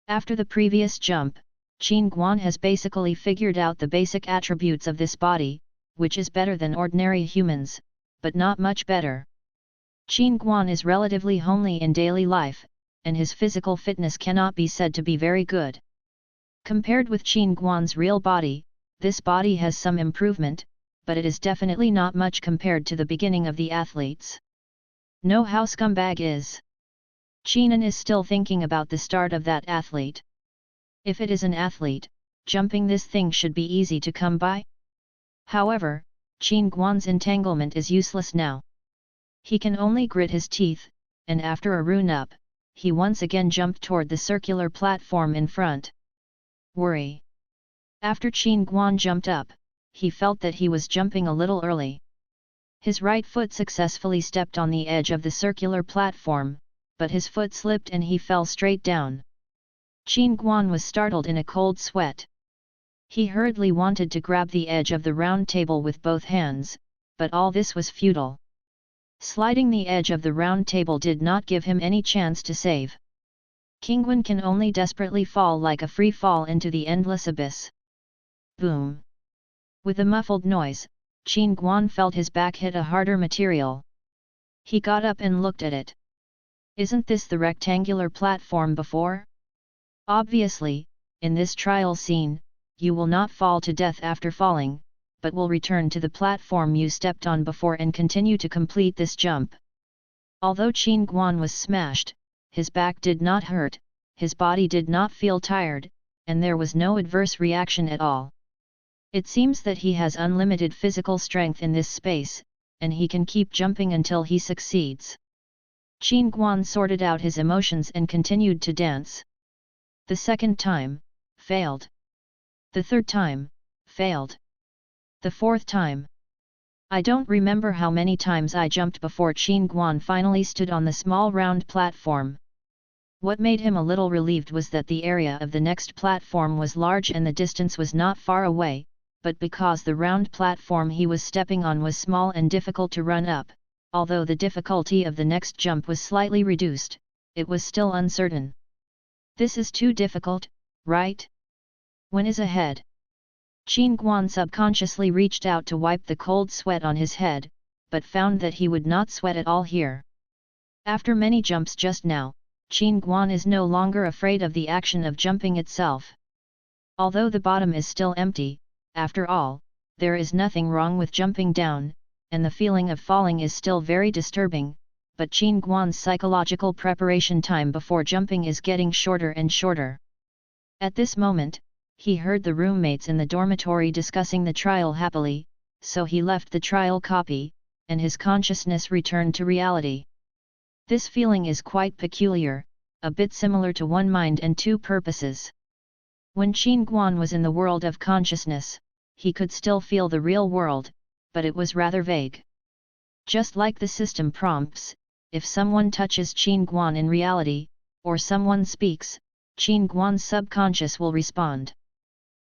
After the previous jump, Qin Guan has basically figured out the basic attributes of this body, which is better than ordinary humans, but not much better. Qin Guan is relatively homely in daily life, and his physical fitness cannot be said to be very good. Compared with Qin Guan's real body, this body has some improvement, but it is definitely not much compared to the beginning of the athletes. Know how scumbag is? Qinan is still thinking about the start of that athlete. If it is an athlete, jumping this thing should be easy to come by. However, Qin Guan's entanglement is useless now. He can only grit his teeth, and after a run-up, he once again jumped toward the circular platform in front. Worry. After Qin Guan jumped up, he felt that he was jumping a little early. His right foot successfully stepped on the edge of the circular platform, but his foot slipped and he fell straight down. Qin Guan was startled in a cold sweat. He hurriedly wanted to grab the edge of the round table with both hands, but all this was futile. Sliding the edge of the round table did not give him any chance to save. Qingguan can only desperately fall like a free fall into the endless abyss. Boom! With a muffled noise, Qin Guan felt his back hit a harder material. He got up and looked at it. Isn't this the rectangular platform before? Obviously, in this trial scene, you will not fall to death after falling, but will return to the platform you stepped on before and continue to complete this jump. Although Qin Guan was smashed, his back did not hurt, his body did not feel tired, and there was no adverse reaction at all. It seems that he has unlimited physical strength in this space, and he can keep jumping until he succeeds. Qin Guan sorted out his emotions and continued to dance. The second time, failed. The third time, failed. The fourth time. I don't remember how many times I jumped before Qin Guan finally stood on the small round platform. What made him a little relieved was that the area of the next platform was large and the distance was not far away, but because the round platform he was stepping on was small and difficult to run up, although the difficulty of the next jump was slightly reduced, it was still uncertain. This is too difficult, right? When is ahead? Qin Guan subconsciously reached out to wipe the cold sweat on his head, but found that he would not sweat at all here. After many jumps just now, Qin Guan is no longer afraid of the action of jumping itself. Although the bottom is still empty, after all, there is nothing wrong with jumping down, and the feeling of falling is still very disturbing, but Qin Guan's psychological preparation time before jumping is getting shorter and shorter. At this moment, he heard the roommates in the dormitory discussing the trial happily, so he left the trial copy, and his consciousness returned to reality. This feeling is quite peculiar, a bit similar to one mind and two purposes. When Qin Guan was in the world of consciousness, he could still feel the real world, but it was rather vague. Just like the system prompts, if someone touches Qin Guan in reality, or someone speaks, Qin Guan's subconscious will respond.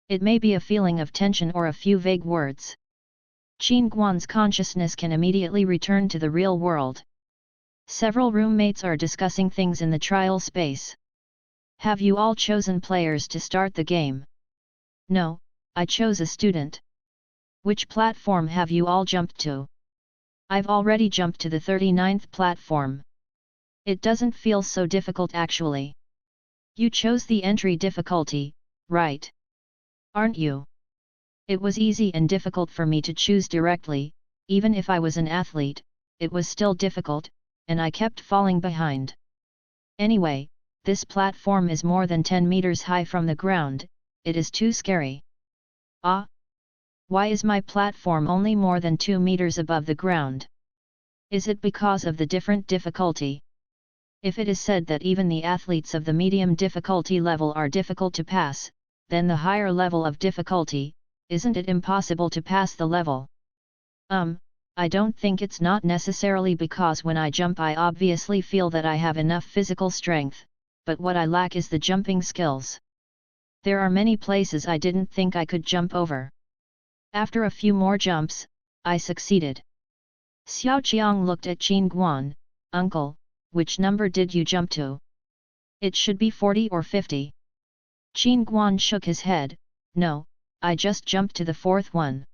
It may be a feeling of tension or a few vague words. Qin Guan's consciousness can immediately return to the real world. Several roommates are discussing things in the trial space. Have you all chosen players to start the game? No, I chose a student. Which platform have you all jumped to? I've already jumped to the 39th platform. It doesn't feel so difficult actually. You chose the entry difficulty, right? Aren't you? It was easy and difficult for me to choose directly, even if I was an athlete, it was still difficult, and I kept falling behind. Anyway, this platform is more than 10 meters high from the ground, it is too scary. Ah! Why is my platform only more than 2 meters above the ground? Is it because of the different difficulty? If it is said that even the athletes of the medium difficulty level are difficult to pass, then the higher level of difficulty, isn't it impossible to pass the level? I don't think it's not necessarily because when I jump I obviously feel that I have enough physical strength, but what I lack is the jumping skills. There are many places I didn't think I could jump over. After a few more jumps, I succeeded. Xiao Qiang looked at Qin Guan, "Uncle, which number did you jump to? It should be 40 or 50. Qin Guan shook his head, "No, I just jumped to the fourth one."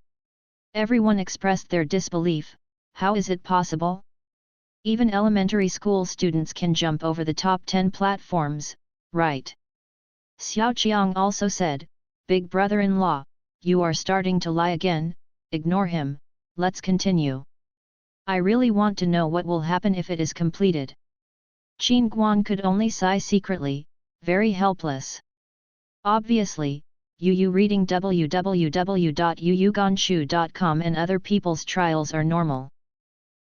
Everyone expressed their disbelief, "How is it possible? Even elementary school students can jump over the top 10 platforms, right?" Xiao Qiang also said, "Big brother-in-law, you are starting to lie again, ignore him, let's continue. I really want to know what will happen if it is completed." Qin Guan could only sigh secretly, very helpless. Obviously, Yu reading www.yuyuganshu.com and other people's trials are normal.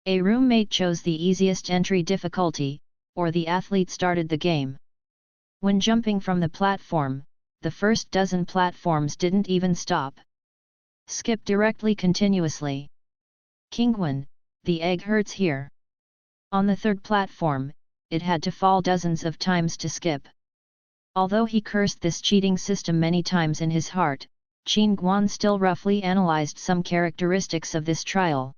A roommate chose the easiest entry difficulty, or the athlete started the game. When jumping from the platform, the first dozen platforms didn't even stop. Skip directly continuously. Kingwen, the egg hurts here. On the third platform, it had to fall dozens of times to skip. Although he cursed this cheating system many times in his heart, Qin Guan still roughly analyzed some characteristics of this trial.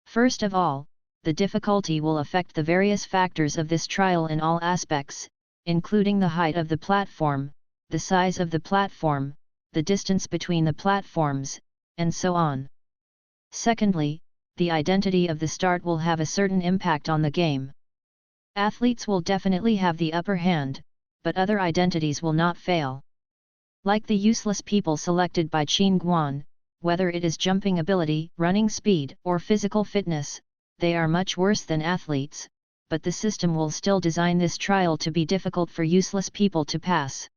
First of all, the difficulty will affect the various factors of this trial in all aspects, including the height of the platform, the size of the platform, the distance between the platforms, and so on. Secondly, the identity of the start will have a certain impact on the game. Athletes will definitely have the upper hand, but other identities will not fail. Like the useless people selected by Qin Guan, whether it is jumping ability, running speed, or physical fitness, they are much worse than athletes, but the system will still design this trial to be difficult for useless people to pass.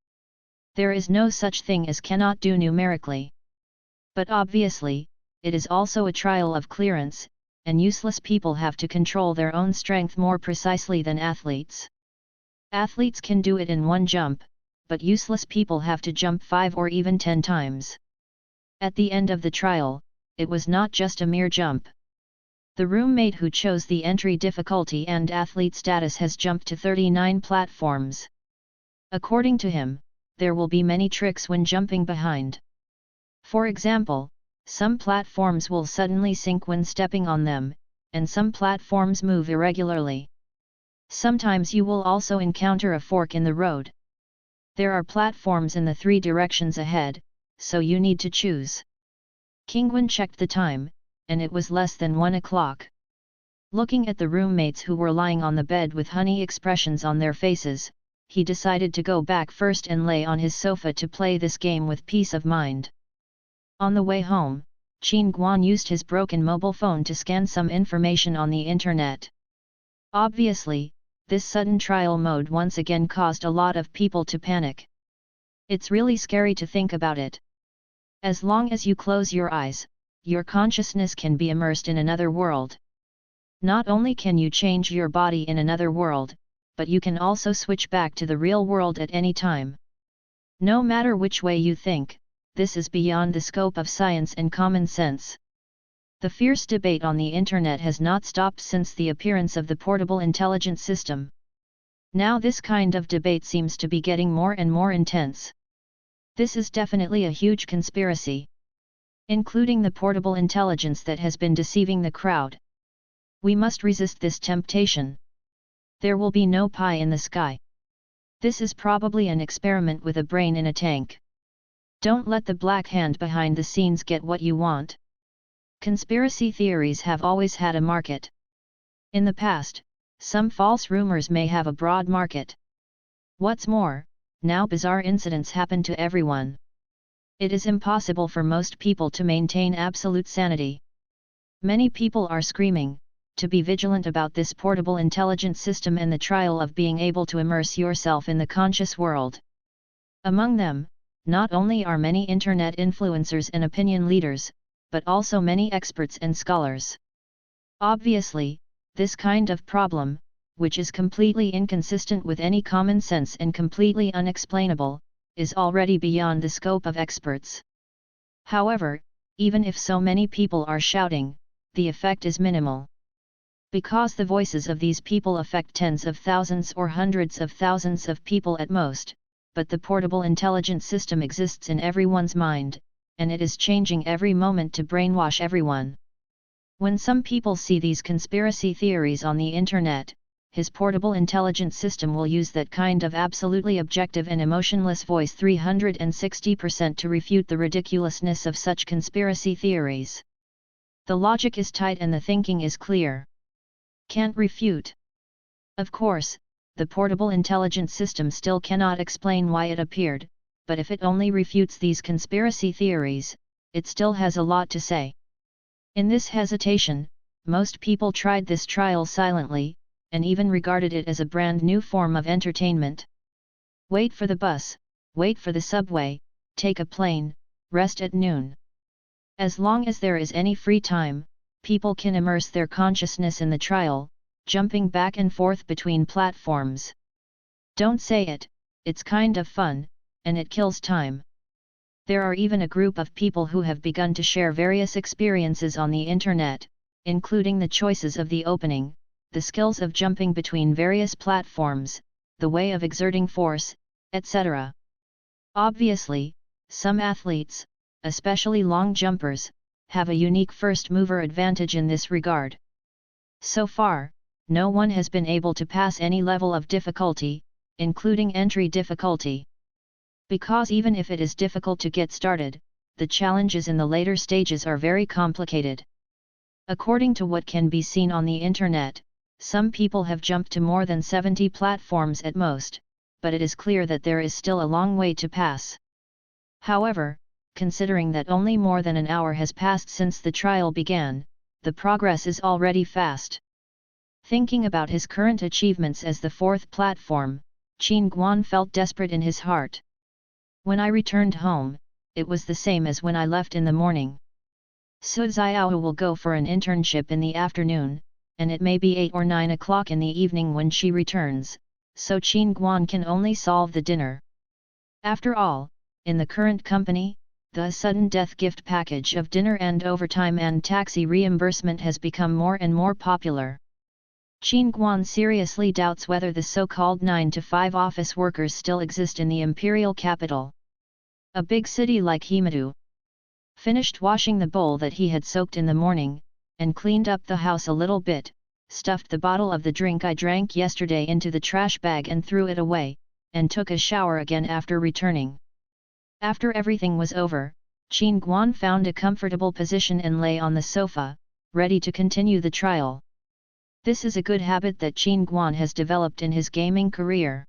There is no such thing as cannot do numerically. But obviously, it is also a trial of clearance, and useless people have to control their own strength more precisely than athletes. Athletes can do it in one jump, but useless people have to jump 5 or even 10 times. At the end of the trial, it was not just a mere jump. The roommate who chose the entry difficulty and athlete status has jumped to 39 platforms. According to him, there will be many tricks when jumping behind. For example, some platforms will suddenly sink when stepping on them, and some platforms move irregularly. Sometimes you will also encounter a fork in the road. There are platforms in the 3 directions ahead, so you need to choose. Kingwen checked the time, and it was less than 1 o'clock. Looking at the roommates who were lying on the bed with honey expressions on their faces, he decided to go back first and lay on his sofa to play this game with peace of mind. On the way home, Qin Guan used his broken mobile phone to scan some information on the internet. Obviously, this sudden trial mode once again caused a lot of people to panic. It's really scary to think about it. As long as you close your eyes, your consciousness can be immersed in another world. Not only can you change your body in another world, but you can also switch back to the real world at any time. No matter which way you think, this is beyond the scope of science and common sense. The fierce debate on the internet has not stopped since the appearance of the portable intelligent system. Now this kind of debate seems to be getting more and more intense. This is definitely a huge conspiracy, including the portable intelligence that has been deceiving the crowd. We must resist this temptation. There will be no pie in the sky. This is probably an experiment with a brain in a tank. Don't let the black hand behind the scenes get what you want. Conspiracy theories have always had a market. In the past, some false rumors may have a broad market. What's more, now bizarre incidents happen to everyone. It is impossible for most people to maintain absolute sanity. Many people are screaming to be vigilant about this portable intelligent system and the trial of being able to immerse yourself in the conscious world. Among them, not only are many internet influencers and opinion leaders, but also many experts and scholars. Obviously, this kind of problem, which is completely inconsistent with any common sense and completely unexplainable, is already beyond the scope of experts. However, even if so many people are shouting, the effect is minimal. Because the voices of these people affect tens of thousands or hundreds of thousands of people at most, but the portable intelligent system exists in everyone's mind, and it is changing every moment to brainwash everyone. When some people see these conspiracy theories on the internet, his portable intelligent system will use that kind of absolutely objective and emotionless voice 360% to refute the ridiculousness of such conspiracy theories. The logic is tight and the thinking is clear. Can't refute. Of course, the portable intelligent system still cannot explain why it appeared, but if it only refutes these conspiracy theories, it still has a lot to say. In this hesitation, most people tried this trial silently, and even regarded it as a brand new form of entertainment. Wait for the bus, wait for the subway, take a plane, rest at noon. As long as there is any free time, people can immerse their consciousness in the trial, jumping back and forth between platforms. Don't say it, it's kind of fun, and it kills time. There are even a group of people who have begun to share various experiences on the internet, including the choices of the opening, the skills of jumping between various platforms, the way of exerting force, etc. Obviously, some athletes, especially long jumpers, have a unique first-mover advantage in this regard. So far, no one has been able to pass any level of difficulty, including entry difficulty. Because even if it is difficult to get started, the challenges in the later stages are very complicated. According to what can be seen on the internet, some people have jumped to more than 70 platforms at most, but it is clear that there is still a long way to pass. However, considering that only more than an hour has passed since the trial began, the progress is already fast. Thinking about his current achievements as the fourth platform, Qin Guan felt desperate in his heart. When I returned home, it was the same as when I left in the morning. Su Xiao will go for an internship in the afternoon, and it may be 8 or 9 o'clock in the evening when she returns, so Qin Guan can only solve the dinner. After all, in the current company, the sudden death gift package of dinner and overtime and taxi reimbursement has become more and more popular. Qin Guan seriously doubts whether the so-called 9-to-5 office workers still exist in the imperial capital. A big city like Himadu. Finished washing the bowl that he had soaked in the morning, and cleaned up the house a little bit, stuffed the bottle of the drink I drank yesterday into the trash bag and threw it away, and took a shower again after returning. After everything was over, Qin Guan found a comfortable position and lay on the sofa, ready to continue the trial. This is a good habit that Qin Guan has developed in his gaming career.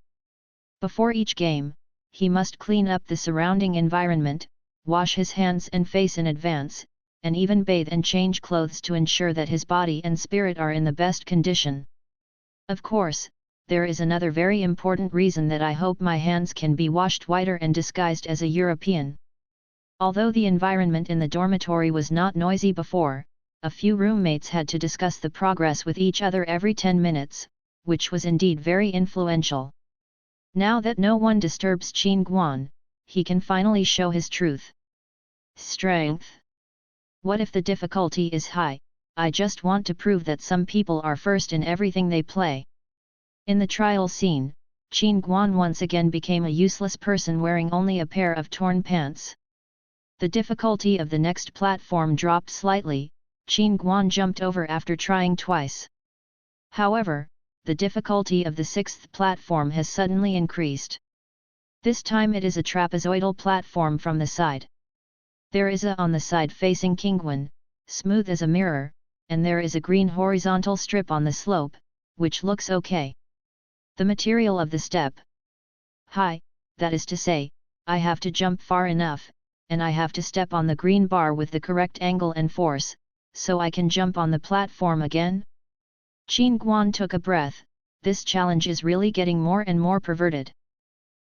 Before each game, he must clean up the surrounding environment, wash his hands and face in advance, and even bathe and change clothes to ensure that his body and spirit are in the best condition. Of course, there is another very important reason that I hope my hands can be washed whiter and disguised as a European. Although the environment in the dormitory was not noisy before, a few roommates had to discuss the progress with each other every 10 minutes, which was indeed very influential. Now that no one disturbs Qin Guan, he can finally show his truth. Strength. What if the difficulty is high? I just want to prove that some people are first in everything they play. In the trial scene, Qin Guan once again became a useless person wearing only a pair of torn pants. The difficulty of the next platform dropped slightly. Qin Guan jumped over after trying twice. However, the difficulty of the sixth platform has suddenly increased. This time it is a trapezoidal platform from the side. There is a on the side facing Qingguan, smooth as a mirror, and there is a green horizontal strip on the slope, which looks okay. The material of the step. High, that is to say, I have to jump far enough, and I have to step on the green bar with the correct angle and force, so I can jump on the platform again? Qin Guan took a breath. This challenge is really getting more and more perverted.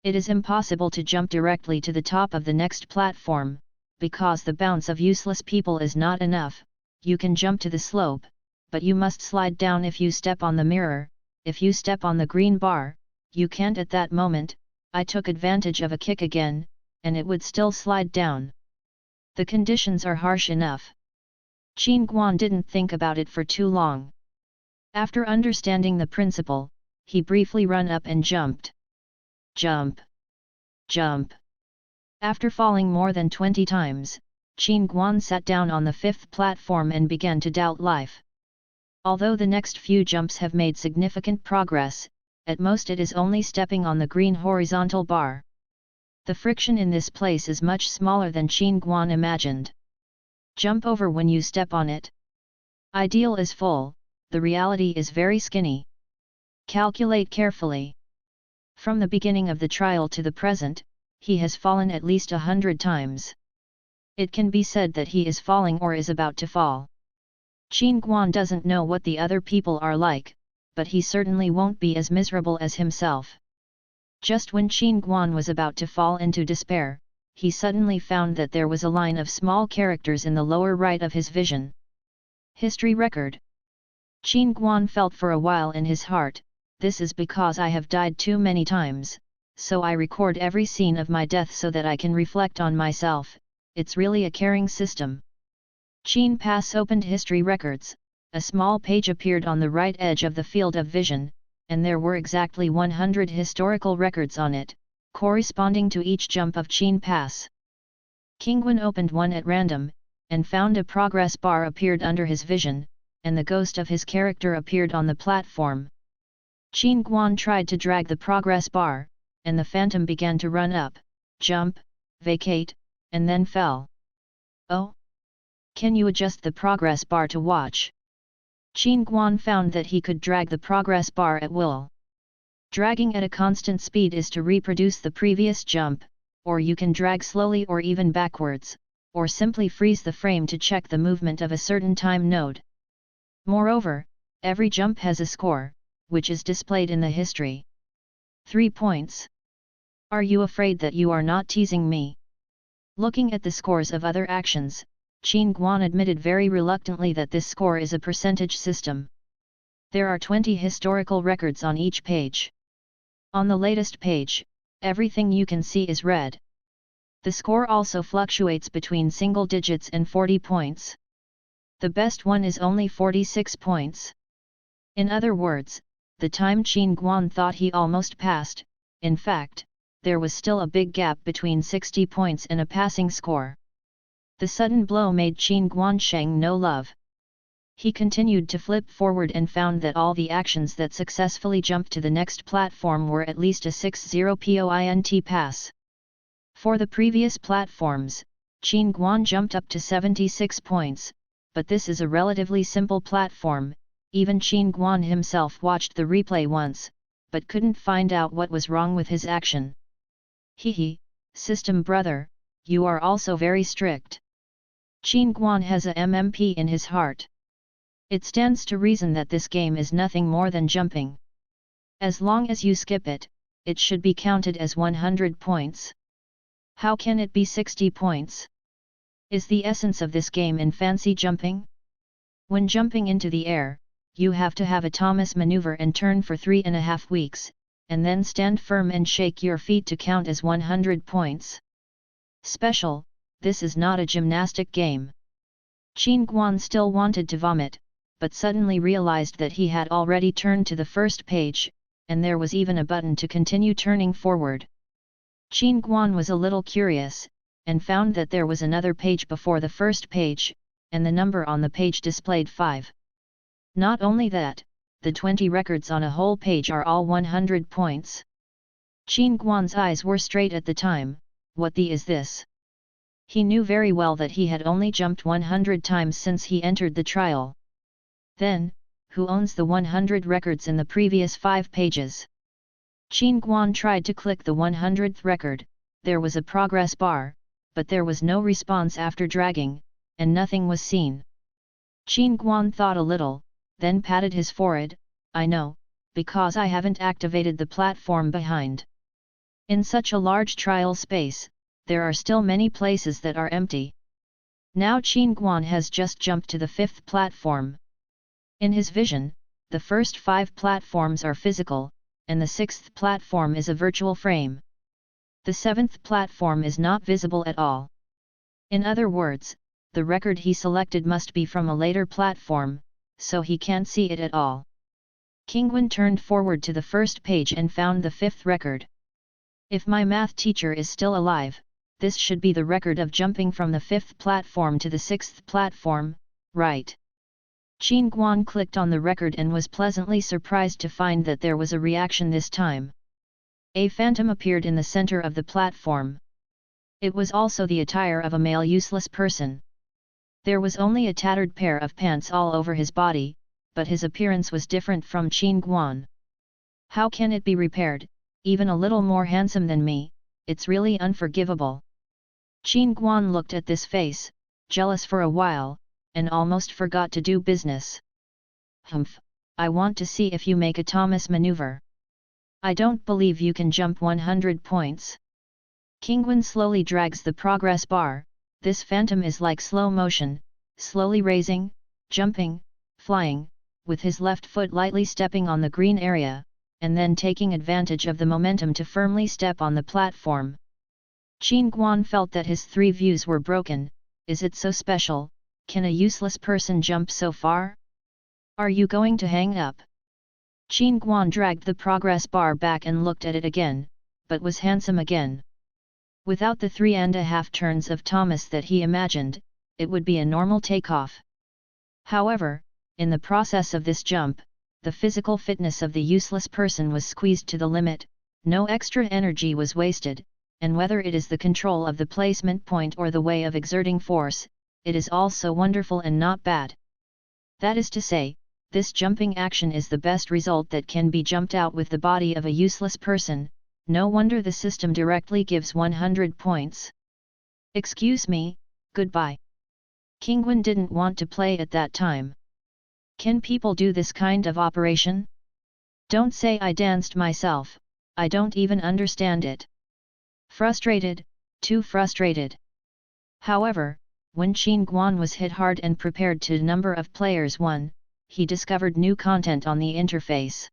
It is impossible to jump directly to the top of the next platform, because the bounce of useless people is not enough. You can jump to the slope, but you must slide down if you step on the mirror. If you step on the green bar, you can't at that moment. I took advantage of a kick again, and it would still slide down. The conditions are harsh enough. Qin Guan didn't think about it for too long. After understanding the principle, he briefly ran up and jumped. Jump! Jump! After falling more than 20 times, Qin Guan sat down on the fifth platform and began to doubt life. Although the next few jumps have made significant progress, at most it is only stepping on the green horizontal bar. The friction in this place is much smaller than Qin Guan imagined. Jump over when you step on it. Ideal is full, the reality is very skinny. Calculate carefully. From the beginning of the trial to the present, he has fallen at least 100 times. It can be said that he is falling or is about to fall. Qin Guan doesn't know what the other people are like, but he certainly won't be as miserable as himself. Just when Qin Guan was about to fall into despair, he suddenly found that there was a line of small characters in the lower right of his vision. History record. Qin Guan felt for a while in his heart, this is because I have died too many times, so I record every scene of my death so that I can reflect on myself. It's really a caring system. Qin Pass opened history records. A small page appeared on the right edge of the field of vision, and there were exactly 100 historical records on it, corresponding to each jump of Qin Pass. Qingguan opened one at random, and found a progress bar appeared under his vision, and the ghost of his character appeared on the platform. Qin Guan tried to drag the progress bar, and the phantom began to run up, jump, vacate, and then fell. Oh! Can you adjust the progress bar to watch? Qin Guan found that he could drag the progress bar at will. Dragging at a constant speed is to reproduce the previous jump, or you can drag slowly or even backwards, or simply freeze the frame to check the movement of a certain time node. Moreover, every jump has a score, which is displayed in the history. 3 points. Are you afraid that you are not teasing me? Looking at the scores of other actions, Qin Guan admitted very reluctantly that this score is a percentage system. There are 20 historical records on each page. On the latest page, everything you can see is red. The score also fluctuates between single digits and 40 points. The best one is only 46 points. In other words, the time Qin Guan thought he almost passed, in fact, there was still a big gap between 60 points and a passing score. The sudden blow made Qin Guan sheng no love. He continued to flip forward and found that all the actions that successfully jumped to the next platform were at least a 60 point pass. For the previous platforms, Qin Guan jumped up to 76 points, but this is a relatively simple platform. Even Qin Guan himself watched the replay once, but couldn't find out what was wrong with his action. Hehe, system brother, you are also very strict. Qin Guan has a MMP in his heart. It stands to reason that this game is nothing more than jumping. As long as you skip it, it should be counted as 100 points. How can it be 60 points? Is the essence of this game in fancy jumping? When jumping into the air, you have to have a Thomas maneuver and turn for 3.5 weeks, and then stand firm and shake your feet to count as 100 points. Special, this is not a gymnastic game. Qin Guan still wanted to vomit, but suddenly realized that he had already turned to the first page, and there was even a button to continue turning forward. Qin Guan was a little curious, and found that there was another page before the first page, and the number on the page displayed 5. Not only that, the 20 records on a whole page are all 100 points. Qin Guan's eyes were straight at the time. What the is this? He knew very well that he had only jumped 100 times since he entered the trial. Then, who owns the 100 records in the previous 5 pages? Qin Guan tried to click the 100th record. There was a progress bar, but there was no response after dragging, and nothing was seen. Qin Guan thought a little, then patted his forehead. I know, because I haven't activated the platform behind. In such a large trial space, there are still many places that are empty. Now Qin Guan has just jumped to the 5th platform. In his vision, the first 5 platforms are physical, and the 6th platform is a virtual frame. The 7th platform is not visible at all. In other words, the record he selected must be from a later platform, so he can't see it at all. Qingwen turned forward to the first page and found the 5th record. If my math teacher is still alive, this should be the record of jumping from the 5th platform to the 6th platform, right? Qin Guan clicked on the record and was pleasantly surprised to find that there was a reaction this time. A phantom appeared in the center of the platform. It was also the attire of a male useless person. There was only a tattered pair of pants all over his body, but his appearance was different from Qin Guan. How can it be repaired, even a little more handsome than me? It's really unforgivable. Qin Guan looked at this face, jealous for a while, and almost forgot to do business. Humph, I want to see if you make a Thomas maneuver. I don't believe you can jump 100 points. Qingwen slowly drags the progress bar. This phantom is like slow motion, slowly raising, jumping, flying, with his left foot lightly stepping on the green area, and then taking advantage of the momentum to firmly step on the platform. Qin Guan felt that his 3 views were broken. Is it so special? Can a useless person jump so far? Are you going to hang up? Qin Guan dragged the progress bar back and looked at it again, but was handsome again. Without the 3.5 turns of Thomas that he imagined, it would be a normal takeoff. However, in the process of this jump, the physical fitness of the useless person was squeezed to the limit, no extra energy was wasted, and whether it is the control of the placement point or the way of exerting force, it is all so wonderful and not bad. That is to say, this jumping action is the best result that can be jumped out with the body of a useless person, no wonder the system directly gives 100 points. Excuse me, goodbye. Kingwin didn't want to play at that time. Can people do this kind of operation? Don't say I danced myself, I don't even understand it. Frustrated, too frustrated. However, when Qin Guan was hit hard and prepared to number of players 1, he discovered new content on the interface.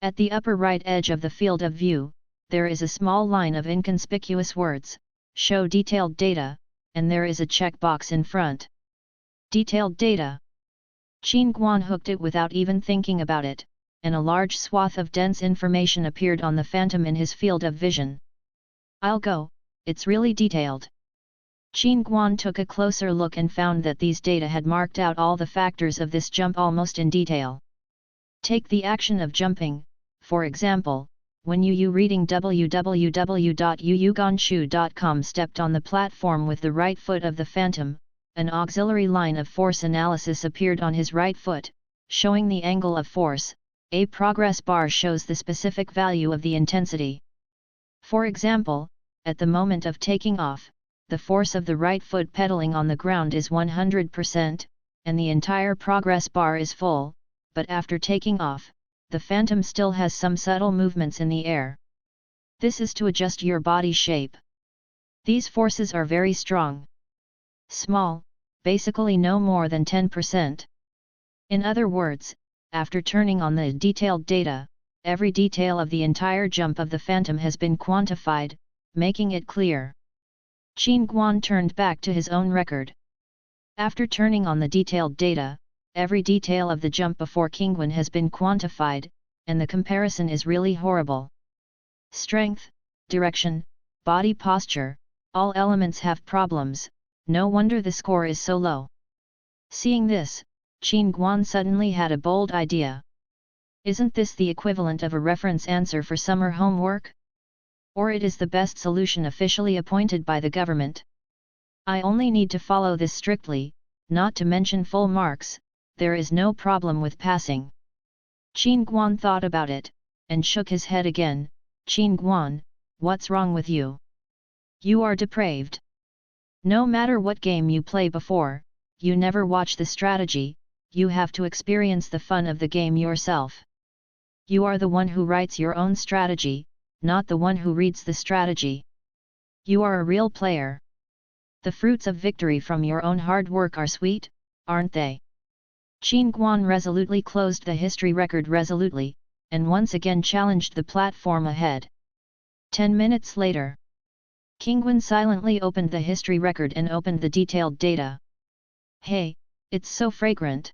At the upper right edge of the field of view, there is a small line of inconspicuous words, show detailed data, and there is a checkbox in front. Detailed data. Qin Guan hooked it without even thinking about it, and a large swath of dense information appeared on the phantom in his field of vision. I'll go, it's really detailed. Qin Guan took a closer look and found that these data had marked out all the factors of this jump almost in detail. Take the action of jumping, for example, when you reading www.yuyuganshu.com stepped on the platform with the right foot of the phantom, an auxiliary line of force analysis appeared on his right foot, showing the angle of force. A progress bar shows the specific value of the intensity. For example, at the moment of taking off, the force of the right foot pedaling on the ground is 100%, and the entire progress bar is full, but after taking off, the phantom still has some subtle movements in the air. This is to adjust your body shape. These forces are very strong. Small, basically no more than 10%. In other words, after turning on the detailed data, every detail of the entire jump of the phantom has been quantified, making it clear. Qin Guan turned back to his own record. After turning on the detailed data, every detail of the jump before Kingwin has been quantified, and the comparison is really horrible. Strength, direction, body posture, all elements have problems, no wonder the score is so low. Seeing this, Qin Guan suddenly had a bold idea. Isn't this the equivalent of a reference answer for summer homework? Or it is the best solution officially appointed by the government? I only need to follow this strictly, not to mention full marks, there is no problem with passing. Qin Guan thought about it, and shook his head again. Qin Guan, what's wrong with you? You are depraved. No matter what game you play before, you never watch the strategy, you have to experience the fun of the game yourself. You are the one who writes your own strategy, not the one who reads the strategy. You are a real player. The fruits of victory from your own hard work are sweet, aren't they? Qin Guan resolutely closed the history record resolutely, and once again challenged the platform ahead. 10 minutes later, Kingwin silently opened the history record and opened the detailed data. Hey, it's so fragrant.